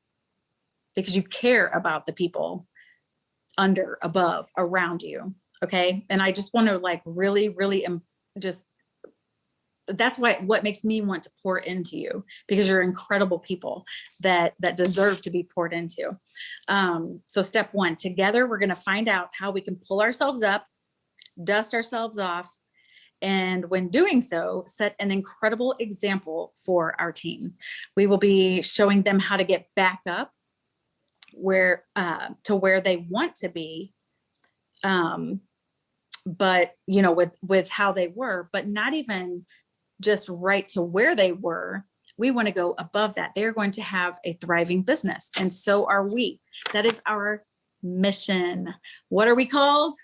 because you care about the people under, above, around you. Okay. And I just want to like really, really that's what makes me want to pour into you, because you're incredible people that deserve to be poured into. So step 1, together, we're going to find out how we can pull ourselves up, dust ourselves off, and when doing so, set an incredible example for our team. We will be showing them how to get back up to where they want to be, but with how they were, but not even just right to where they were. We want to go above that. They're going to have a thriving business, and so are we. That is our mission. What are we called?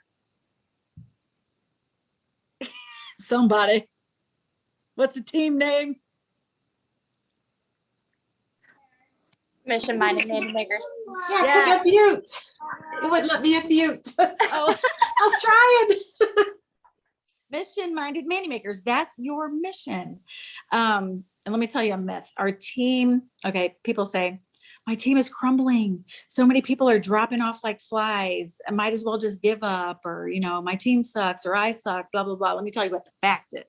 Somebody. What's the team name? Mission-minded Native Makers. Yeah, Yeah. put me on mute. It wouldn't let me unmute. Oh, I was trying. mission-minded money makers. That's your mission. And let me tell you a myth. Our team, okay, people say, my team is crumbling. So many people are dropping off like flies. I might as well just give up, or, my team sucks, or I suck, blah, blah, blah. Let me tell you what the fact is.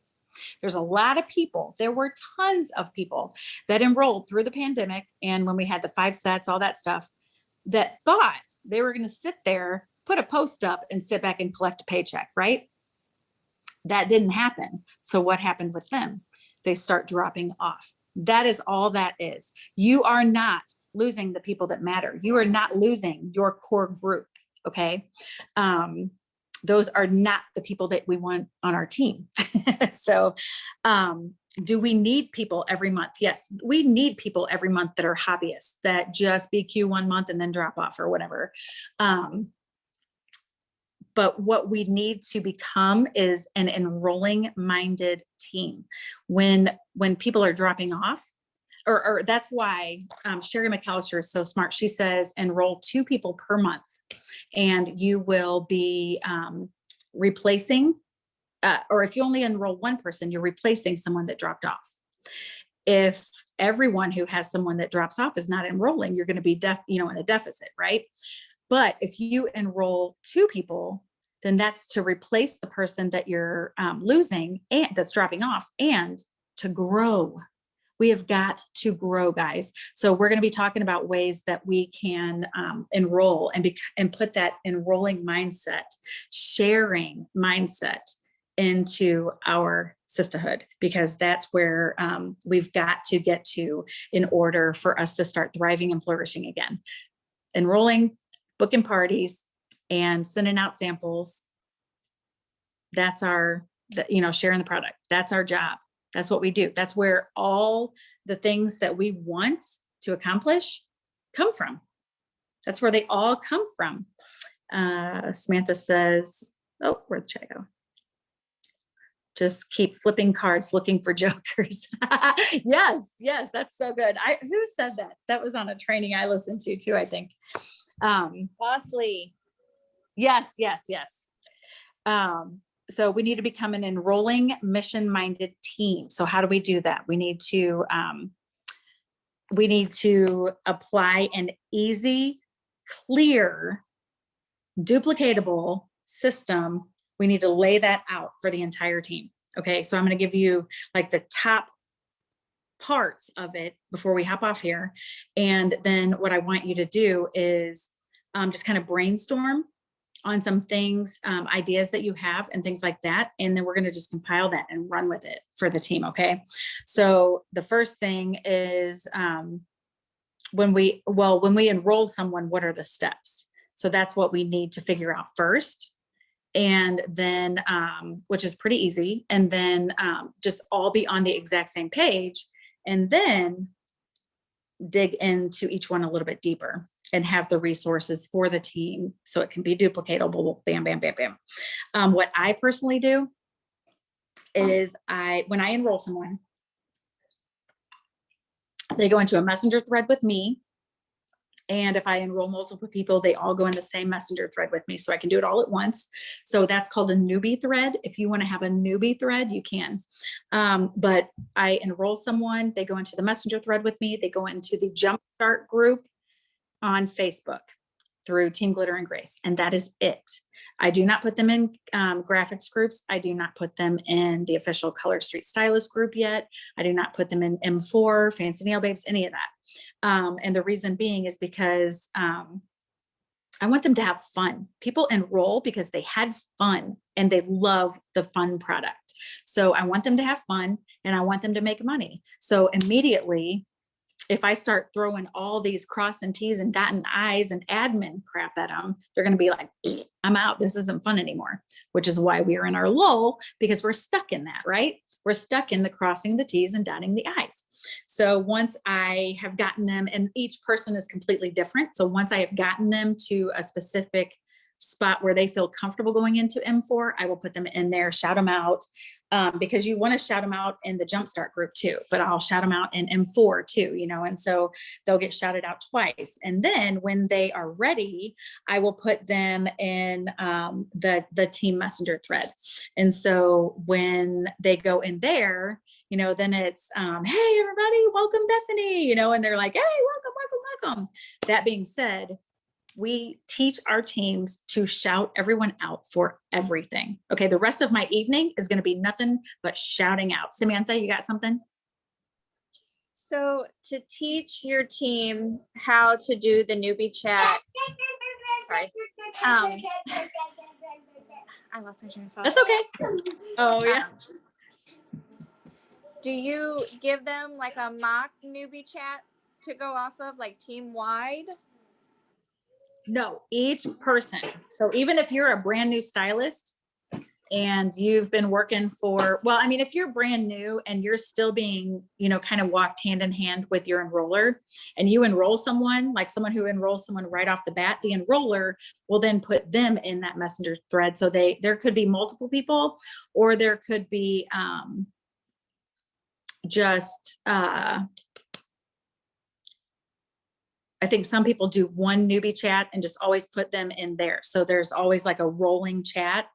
There's a lot of people. There were tons of people that enrolled through the pandemic, and when we had the 5 sets, all that stuff, that thought they were going to sit there, put a post up, and sit back and collect a paycheck, right? That didn't happen. So what happened with them? They start dropping off. That is all that is. You are not losing the people that matter. You are not losing your core group. Okay. Those are not the people that we want on our team. So, do we need people every month? Yes, we need people every month that are hobbyists that just BQ 1 month and then drop off or whatever. But what we need to become is an enrolling minded team. When people are dropping off, or that's why Sherry McAllister is so smart. She says enroll 2 people per month, and you will be replacing. Or if you only enroll 1 person, you're replacing someone that dropped off. If everyone who has someone that drops off is not enrolling, you're going to be in a deficit, right? But if you enroll 2 people, then that's to replace the person that you're losing and that's dropping off, and to grow. We have got to grow, guys. So we're going to be talking about ways that we can enroll and put that enrolling mindset, sharing mindset into our sisterhood, because that's where we've got to get to in order for us to start thriving and flourishing again. Enrolling, booking parties, and sending out samples. That's sharing the product. That's our job. That's what we do. That's where all the things that we want to accomplish come from. That's where they all come from. Samantha says, oh, where'd the chat go? Just keep flipping cards, looking for jokers. Yes, that's so good. Who said that? That was on a training I listened to too, I think. Bosley. Yes. So we need to become an enrolling, mission-minded team. So how do we do that? We need to apply an easy, clear, duplicatable system. We need to lay that out for the entire team. Okay, so I'm going to give you like the top parts of it before we hop off here. And then what I want you to do is just kind of brainstorm on some things, ideas that you have and things like that. And then we're going to just compile that and run with it for the team. Okay. So the first thing is when we enroll someone, what are the steps? So that's what we need to figure out first. And then, which is pretty easy. And then just all be on the exact same page, and then dig into each one a little bit deeper and have the resources for the team so it can be duplicatable. Bam, bam, bam, bam. What I personally do is when I enroll someone, they go into a messenger thread with me. And if I enroll multiple people, they all go in the same messenger thread with me, so I can do it all at once. So that's called a newbie thread. If you want to have a newbie thread, you can. But I enroll someone, they go into the messenger thread with me. They go into the Jumpstart group on Facebook through Team Glitter and Grace. And that is it. I do not put them in graphics groups. I do not put them in the official Color Street Stylist group yet. I do not put them in M4, Fancy Nail Babes, any of that. And the reason being is because I want them to have fun. People enroll because they had fun and they love the fun product. So I want them to have fun and I want them to make money. So immediately, if I start throwing all these crossing T's and dotting I's and admin crap at them, they're going to be like, I'm out. This isn't fun anymore, which is why we are in our lull, because we're stuck in that, right? We're stuck in the crossing the T's and dotting the I's. So once I have gotten them, and each person is completely different. So once I have gotten them to a specific spot where they feel comfortable going into M4, I will put them in there, shout them out, because you want to shout them out in the Jumpstart group too, but I'll shout them out in M4 too, and so they'll get shouted out twice. And then when they are ready, I will put them in the team messenger thread. And so when they go in there, then it's, hey, everybody, welcome Bethany, and they're like, hey, welcome. That being said, we teach our teams to shout everyone out for everything. Okay, the rest of my evening is going to be nothing but shouting out. Samantha, you got something? So to teach your team how to do the newbie chat, sorry. I lost my train of thought. That's okay. Oh yeah. Do you give them like a mock newbie chat to go off of, like team wide? No, each person. So even if you're a brand new stylist and you've been working for, well, I mean, if you're brand new and you're still being, kind of walked hand in hand with your enroller, and you enroll someone, like someone who enrolls someone right off the bat, the enroller will then put them in that messenger thread. So there could be multiple people, or there could be just, I think some people do one newbie chat and just always put them in there. So there's always like a rolling chat,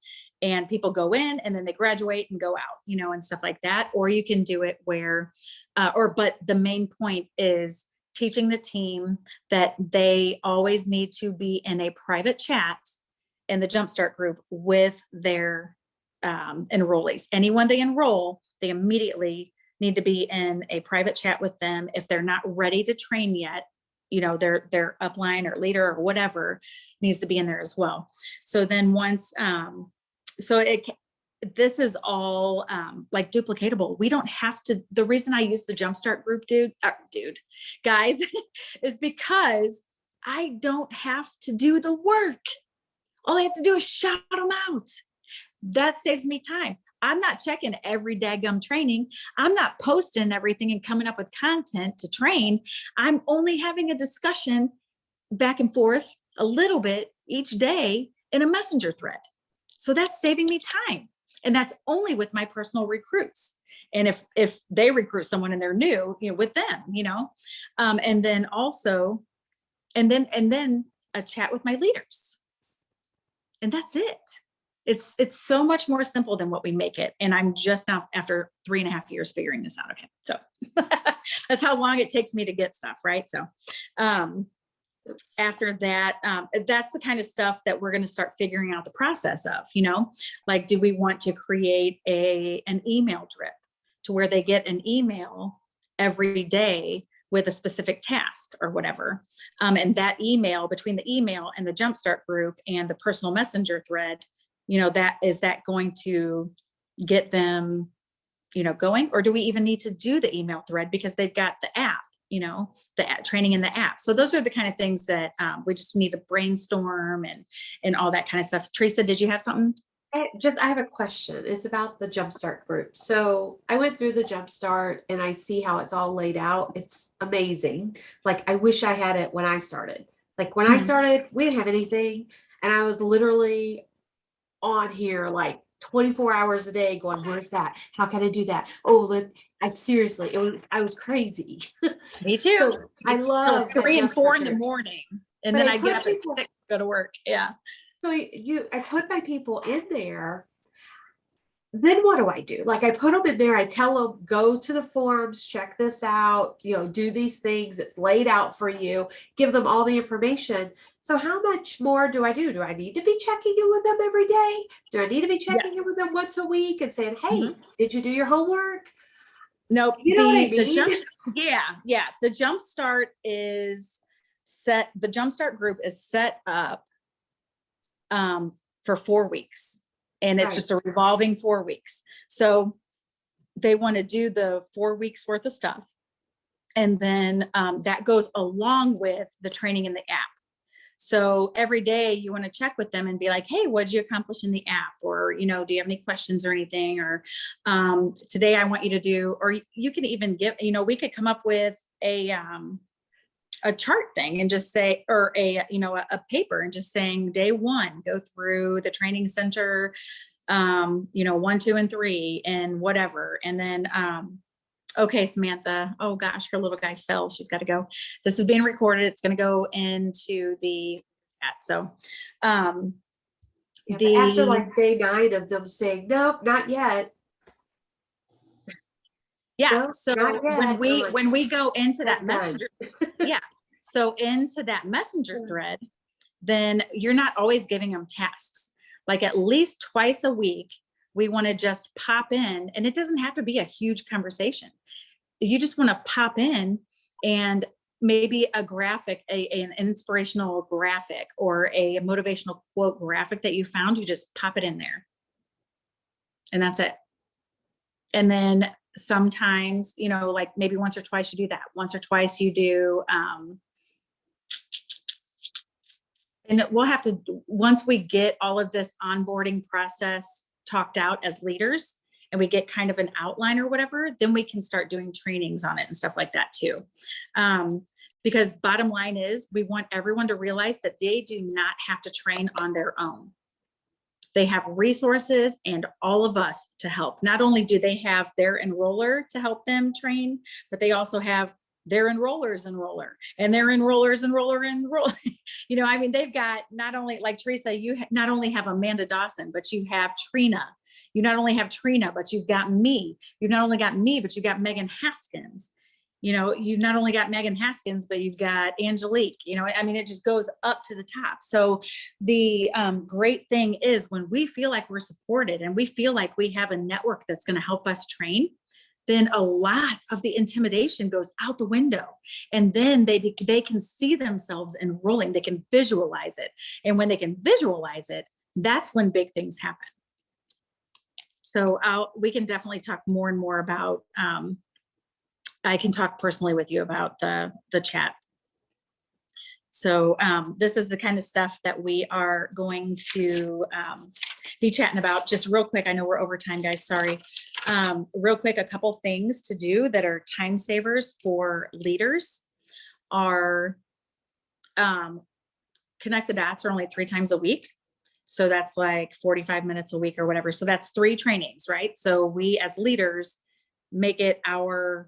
and people go in and then they graduate and go out, and stuff like that. Or you can do it where, but the main point is teaching the team that they always need to be in a private chat in the Jumpstart group with their enrollees. Anyone they enroll, they immediately need to be in a private chat with them. If they're not ready to train yet, their upline or leader or whatever needs to be in there as well. So then once, this is all like duplicatable. We don't have to, the reason I use the Jumpstart group, guys, is because I don't have to do the work. All I have to do is shout them out. That saves me time. I'm not checking every daggum training. I'm not posting everything and coming up with content to train. I'm only having a discussion back and forth a little bit each day in a messenger thread. So that's saving me time. And that's only with my personal recruits. And if they recruit someone and they're new, with them, and then also, and then a chat with my leaders. And that's it. It's so much more simple than what we make it. And I'm just now, after 3.5 years, figuring this out. Okay. So that's how long it takes me to get stuff. Right. So, after that, that's the kind of stuff that we're going to start figuring out the process of, like, do we want to create an email drip to where they get an email every day with a specific task or whatever. And that email, between the email and the Jumpstart group and the personal messenger thread, that going to get them, going? Or do we even need to do the email thread because they've got the app, the training in the app? So those are the kind of things that we just need to brainstorm and all that kind of stuff. Teresa, did you have something? I have a question. It's about the Jumpstart group. So I went through the Jumpstart and I see how it's all laid out. It's amazing. Like, I wish I had it when I started. Like, when I started, we didn't have anything. And I was literally on here like 24 hours a day going, where's that? How can I do that? Oh, I was crazy. Me too. So I love 3 and 4 in the Jumpstart. morning. And But then I I get put up at 6 people- to go to work. Yeah. So I put my people in there. Then what do I do? Like, I put them in there. I tell them, go to the forums, check this out, do these things. It's laid out for you. Give them all the information. So how much more do I do? Do I need to be checking in with them every day? Do I need to be checking in with them once a week and saying, hey, did you do your homework? Nope. You know what I The mean? yeah. The Jumpstart is set. The Jumpstart group is set up for 4 weeks. And it's Right. just a revolving 4 weeks. So they want to do the 4 weeks worth of stuff. And then that goes along with the training in the app. So every day you want to check with them and be like, hey, what did you accomplish in the app? Or, do you have any questions or anything? Or today I want you to do, or you can even give, we could come up with a chart thing and just say, or a paper and just saying day 1, go through the training center, 1, 2, and 3 and whatever. And then, okay, Samantha, oh gosh, her little guy fell. She's got to go. This is being recorded. It's going to go into the chat. So, But after like day 9 of them saying, nope, not yet. Yeah. No, So not yet. when we go into that I'm done. messenger, yeah. So into that messenger thread, then you're not always giving them tasks. Like, at least twice a week, we want to just pop in, and it doesn't have to be a huge conversation. You just want to pop in and maybe a graphic, an inspirational graphic or a motivational quote graphic that you found, you just pop it in there. And that's it. And then sometimes, you know, like maybe once or twice you do that. Once or twice you do, and we'll have to, once we get all of this onboarding process talked out as leaders and we get kind of an outline or whatever, then we can start doing trainings on it and stuff like that too. Because bottom line is we want everyone to realize that they do not have to train on their own. They have resources and all of us to help. Not only do they have their enroller to help them train, but they also have their enrollers enroller and their enrollers enroller. You know, I mean, they've got not only, like Teresa, you not only have Amanda Dawson, but you have Trina. You not only have Trina, but you've got me. You've not only got me, but you've got Megan Haskins. You know, you've not only got Megan Haskins, but you've got Angelique. You know, I mean, it just goes up to the top. So the great thing is when we feel like we're supported and we feel like we have a network that's going to help us train, then a lot of the intimidation goes out the window. And then they can see themselves enrolling. They can visualize it. And when they can visualize it, that's when big things happen. So we can definitely talk more and more about, I can talk personally with you about the chat. So this is the kind of stuff that we are going to be chatting about. Just real quick, I know we're over time, guys, sorry. Real quick, a couple things to do that are time savers for leaders are connect the dots are only 3 times a week. So that's like 45 minutes a week or whatever. So that's 3 trainings, right? So we as leaders make it our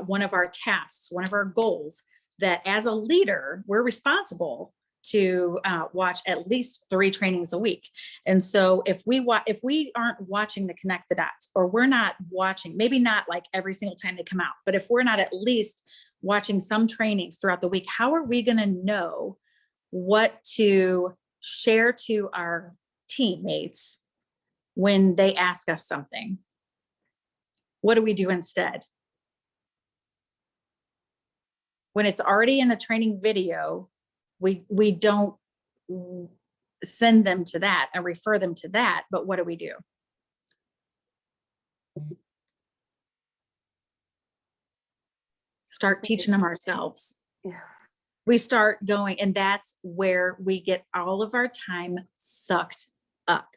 one of our tasks, one of our goals, that as a leader, we're responsible to watch at least 3 trainings a week. And so if we aren't watching the connect the dots, or we're not watching, maybe not like every single time they come out, but if we're not at least watching some trainings throughout the week, how are we going to know what to share to our teammates when they ask us something? What do we do instead? When it's already in a training video, we don't send them to that and refer them to that, but what do we do? Start teaching them ourselves. Yeah. We start going, and that's where we get all of our time sucked up.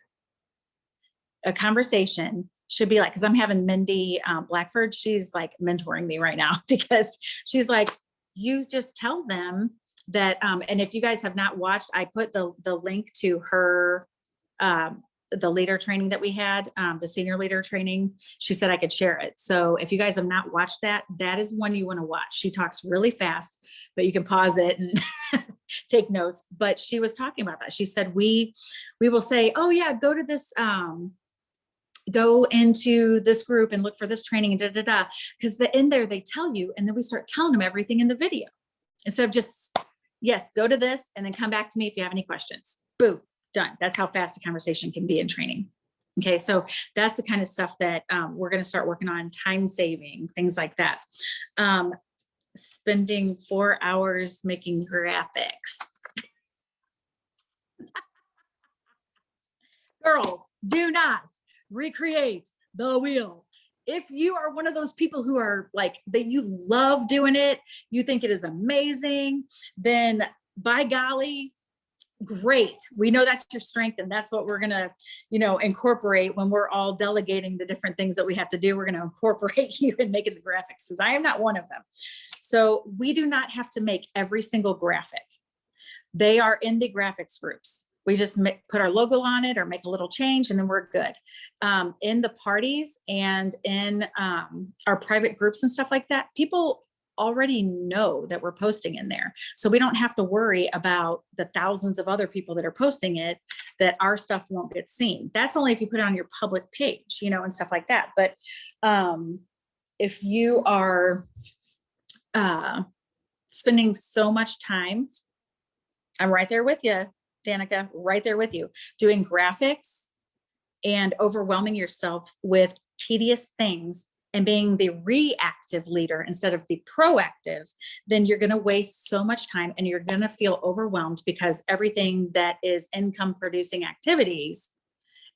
A conversation should be like, because I'm having Mindy Blackford, she's like mentoring me right now because she's like, you just tell them that, and if you guys have not watched, I put the link to her, the leader training that we had, the senior leader training. She said I could share it. So if you guys have not watched that, that is one you want to watch. She talks really fast, but you can pause it and take notes. But she was talking about that. She said, we will say, oh yeah, go to this, go into this group and look for this training and because in there they tell you, and then we start telling them everything in the video instead of just, yes, go to this and then come back to me if you have any questions. Boom, done. That's how fast a conversation can be in training. Okay, so that's the kind of stuff that we're going to start working on, time saving, things like that. Spending 4 hours making graphics. Girls, do not recreate the wheel. If you are one of those people who are like that, you love doing it, you think it is amazing, then by golly, great. We know that's your strength, and that's what we're gonna, incorporate when we're all delegating the different things that we have to do. We're gonna incorporate you in making the graphics, because I am not one of them. So we do not have to make every single graphic. They are in the graphics groups. We just put our logo on it or make a little change, and then we're good. In the parties and in our private groups and stuff like that, people already know that we're posting in there. So we don't have to worry about the thousands of other people that are posting it, that our stuff won't get seen. That's only if you put it on your public page, and stuff like that. But if you are spending so much time, I'm right there with you, Danica, right there with you, doing graphics and overwhelming yourself with tedious things and being the reactive leader instead of the proactive, then you're going to waste so much time and you're going to feel overwhelmed, because everything that is income producing activities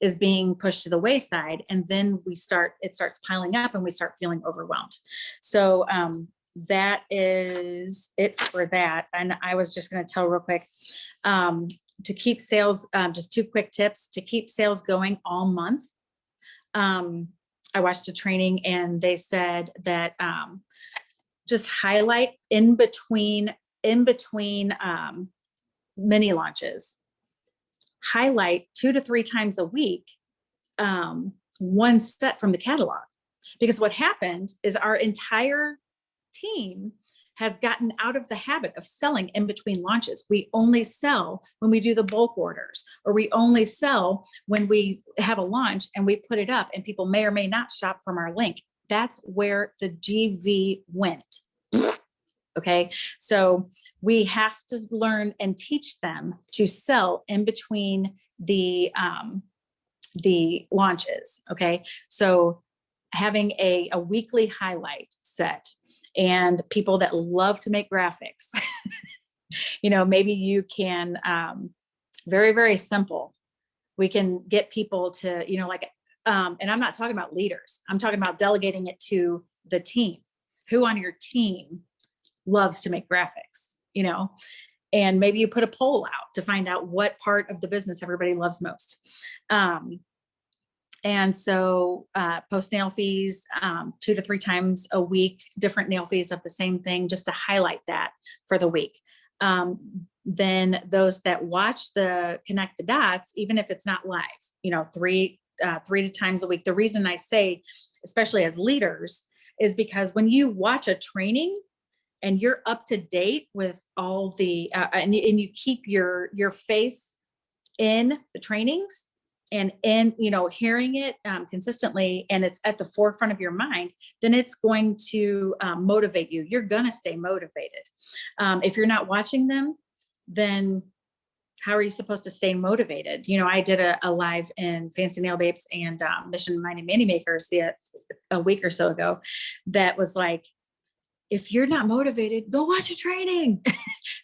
is being pushed to the wayside. And then it starts piling up and we start feeling overwhelmed. So that is it for that. And I was just going to tell real quick, to keep sales, just 2 quick tips to keep sales going all month. I watched a training and they said that just highlight in between mini launches, highlight 2 to 3 times a week, one set from the catalog. Because what happened is our entire team has gotten out of the habit of selling in between launches. We only sell when we do the bulk orders, or we only sell when we have a launch and we put it up and people may or may not shop from our link. That's where the GV went. Okay. So we have to learn and teach them to sell in between the launches. Okay. So having a weekly highlight set, and people that love to make graphics, maybe you can, very, very simple. We can get people to, and I'm not talking about leaders. I'm talking about delegating it to the team. Who on your team loves to make graphics, and maybe you put a poll out to find out what part of the business everybody loves most. And so post nail fees 2 to 3 times a week, different nail fees of the same thing, just to highlight that for the week. Then those that watch the Connect the Dots, even if it's not live, 3 times a week. The reason I say, especially as leaders, is because when you watch a training and you're up to date with all the, and you keep your face in the trainings, and hearing it consistently, and it's at the forefront of your mind, then it's going to motivate you. You're going to stay motivated. If you're not watching them, then how are you supposed to stay motivated? I did a live in Fancy Nail Babes and Mission Minded Mani Makers a week or so ago that was like, if you're not motivated, go watch a training.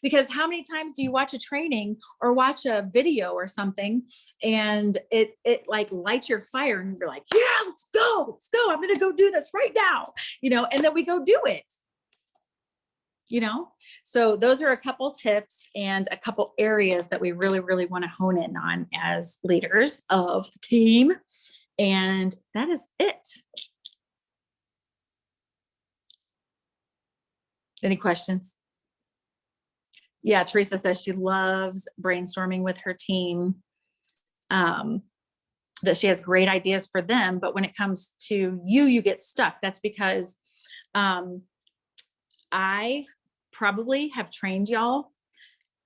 Because how many times do you watch a training or watch a video or something and it like lights your fire and you're like, yeah, let's go. I'm going to go do this right now, and then we go do it, So those are a couple tips and a couple areas that we really, really want to hone in on as leaders of the team. And that is it. Any questions? Yeah, Teresa says she loves brainstorming with her team, that she has great ideas for them, but when it comes to you get stuck. That's because I probably have trained y'all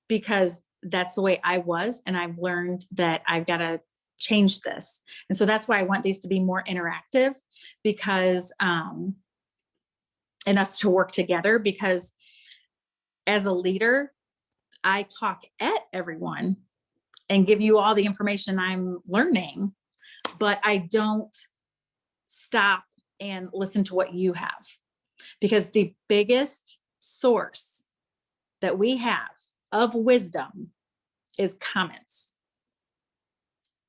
because that's the way I was, and I've learned that I've got to change this. And so that's why I want these to be more interactive, because and us to work together, because as a leader, I talk at everyone and give you all the information I'm learning, but I don't stop and listen to what you have, because the biggest source that we have of wisdom is comments.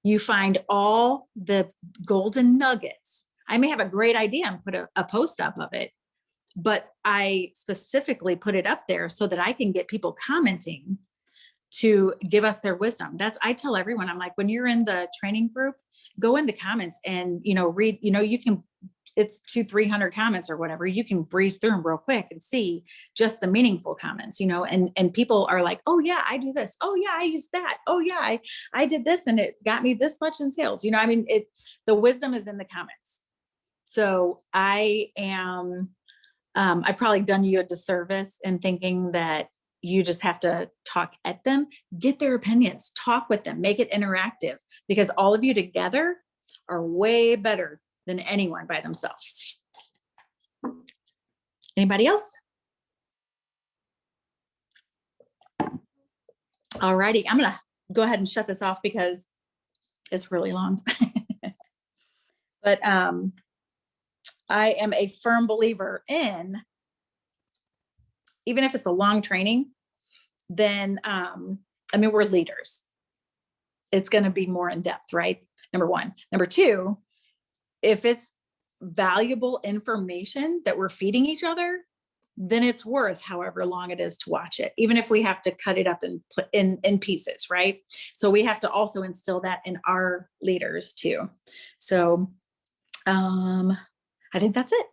You find all the golden nuggets. I may have a great idea and put a post up of it, but I specifically put it up there so that I can get people commenting to give us their wisdom. I tell everyone, I'm like, when you're in the training group, go in the comments and, read, you can, it's 200-300 comments or whatever. You can breeze through them real quick and see just the meaningful comments, and people are like, oh yeah, I do this. Oh yeah, I use that. Oh yeah, I did this and it got me this much in sales. The wisdom is in the comments. So I am, I've probably done you a disservice in thinking that you just have to talk at them, get their opinions, talk with them, make it interactive, because all of you together are way better than anyone by themselves. Anybody else? All righty, I'm gonna go ahead and shut this off because it's really long. But I am a firm believer in, even if it's a long training, then, we're leaders. It's going to be more in depth, right? number one. Number two, if it's valuable information that we're feeding each other, then it's worth however long it is to watch it, even if we have to cut it up in pieces, right? So we have to also instill that in our leaders too. So I think that's it.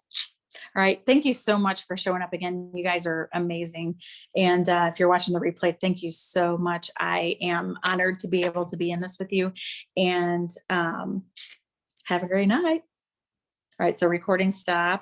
All right. Thank you so much for showing up again. You guys are amazing. And if you're watching the replay, thank you so much. I am honored to be able to be in this with you, and have a great night. All right. So recording stop.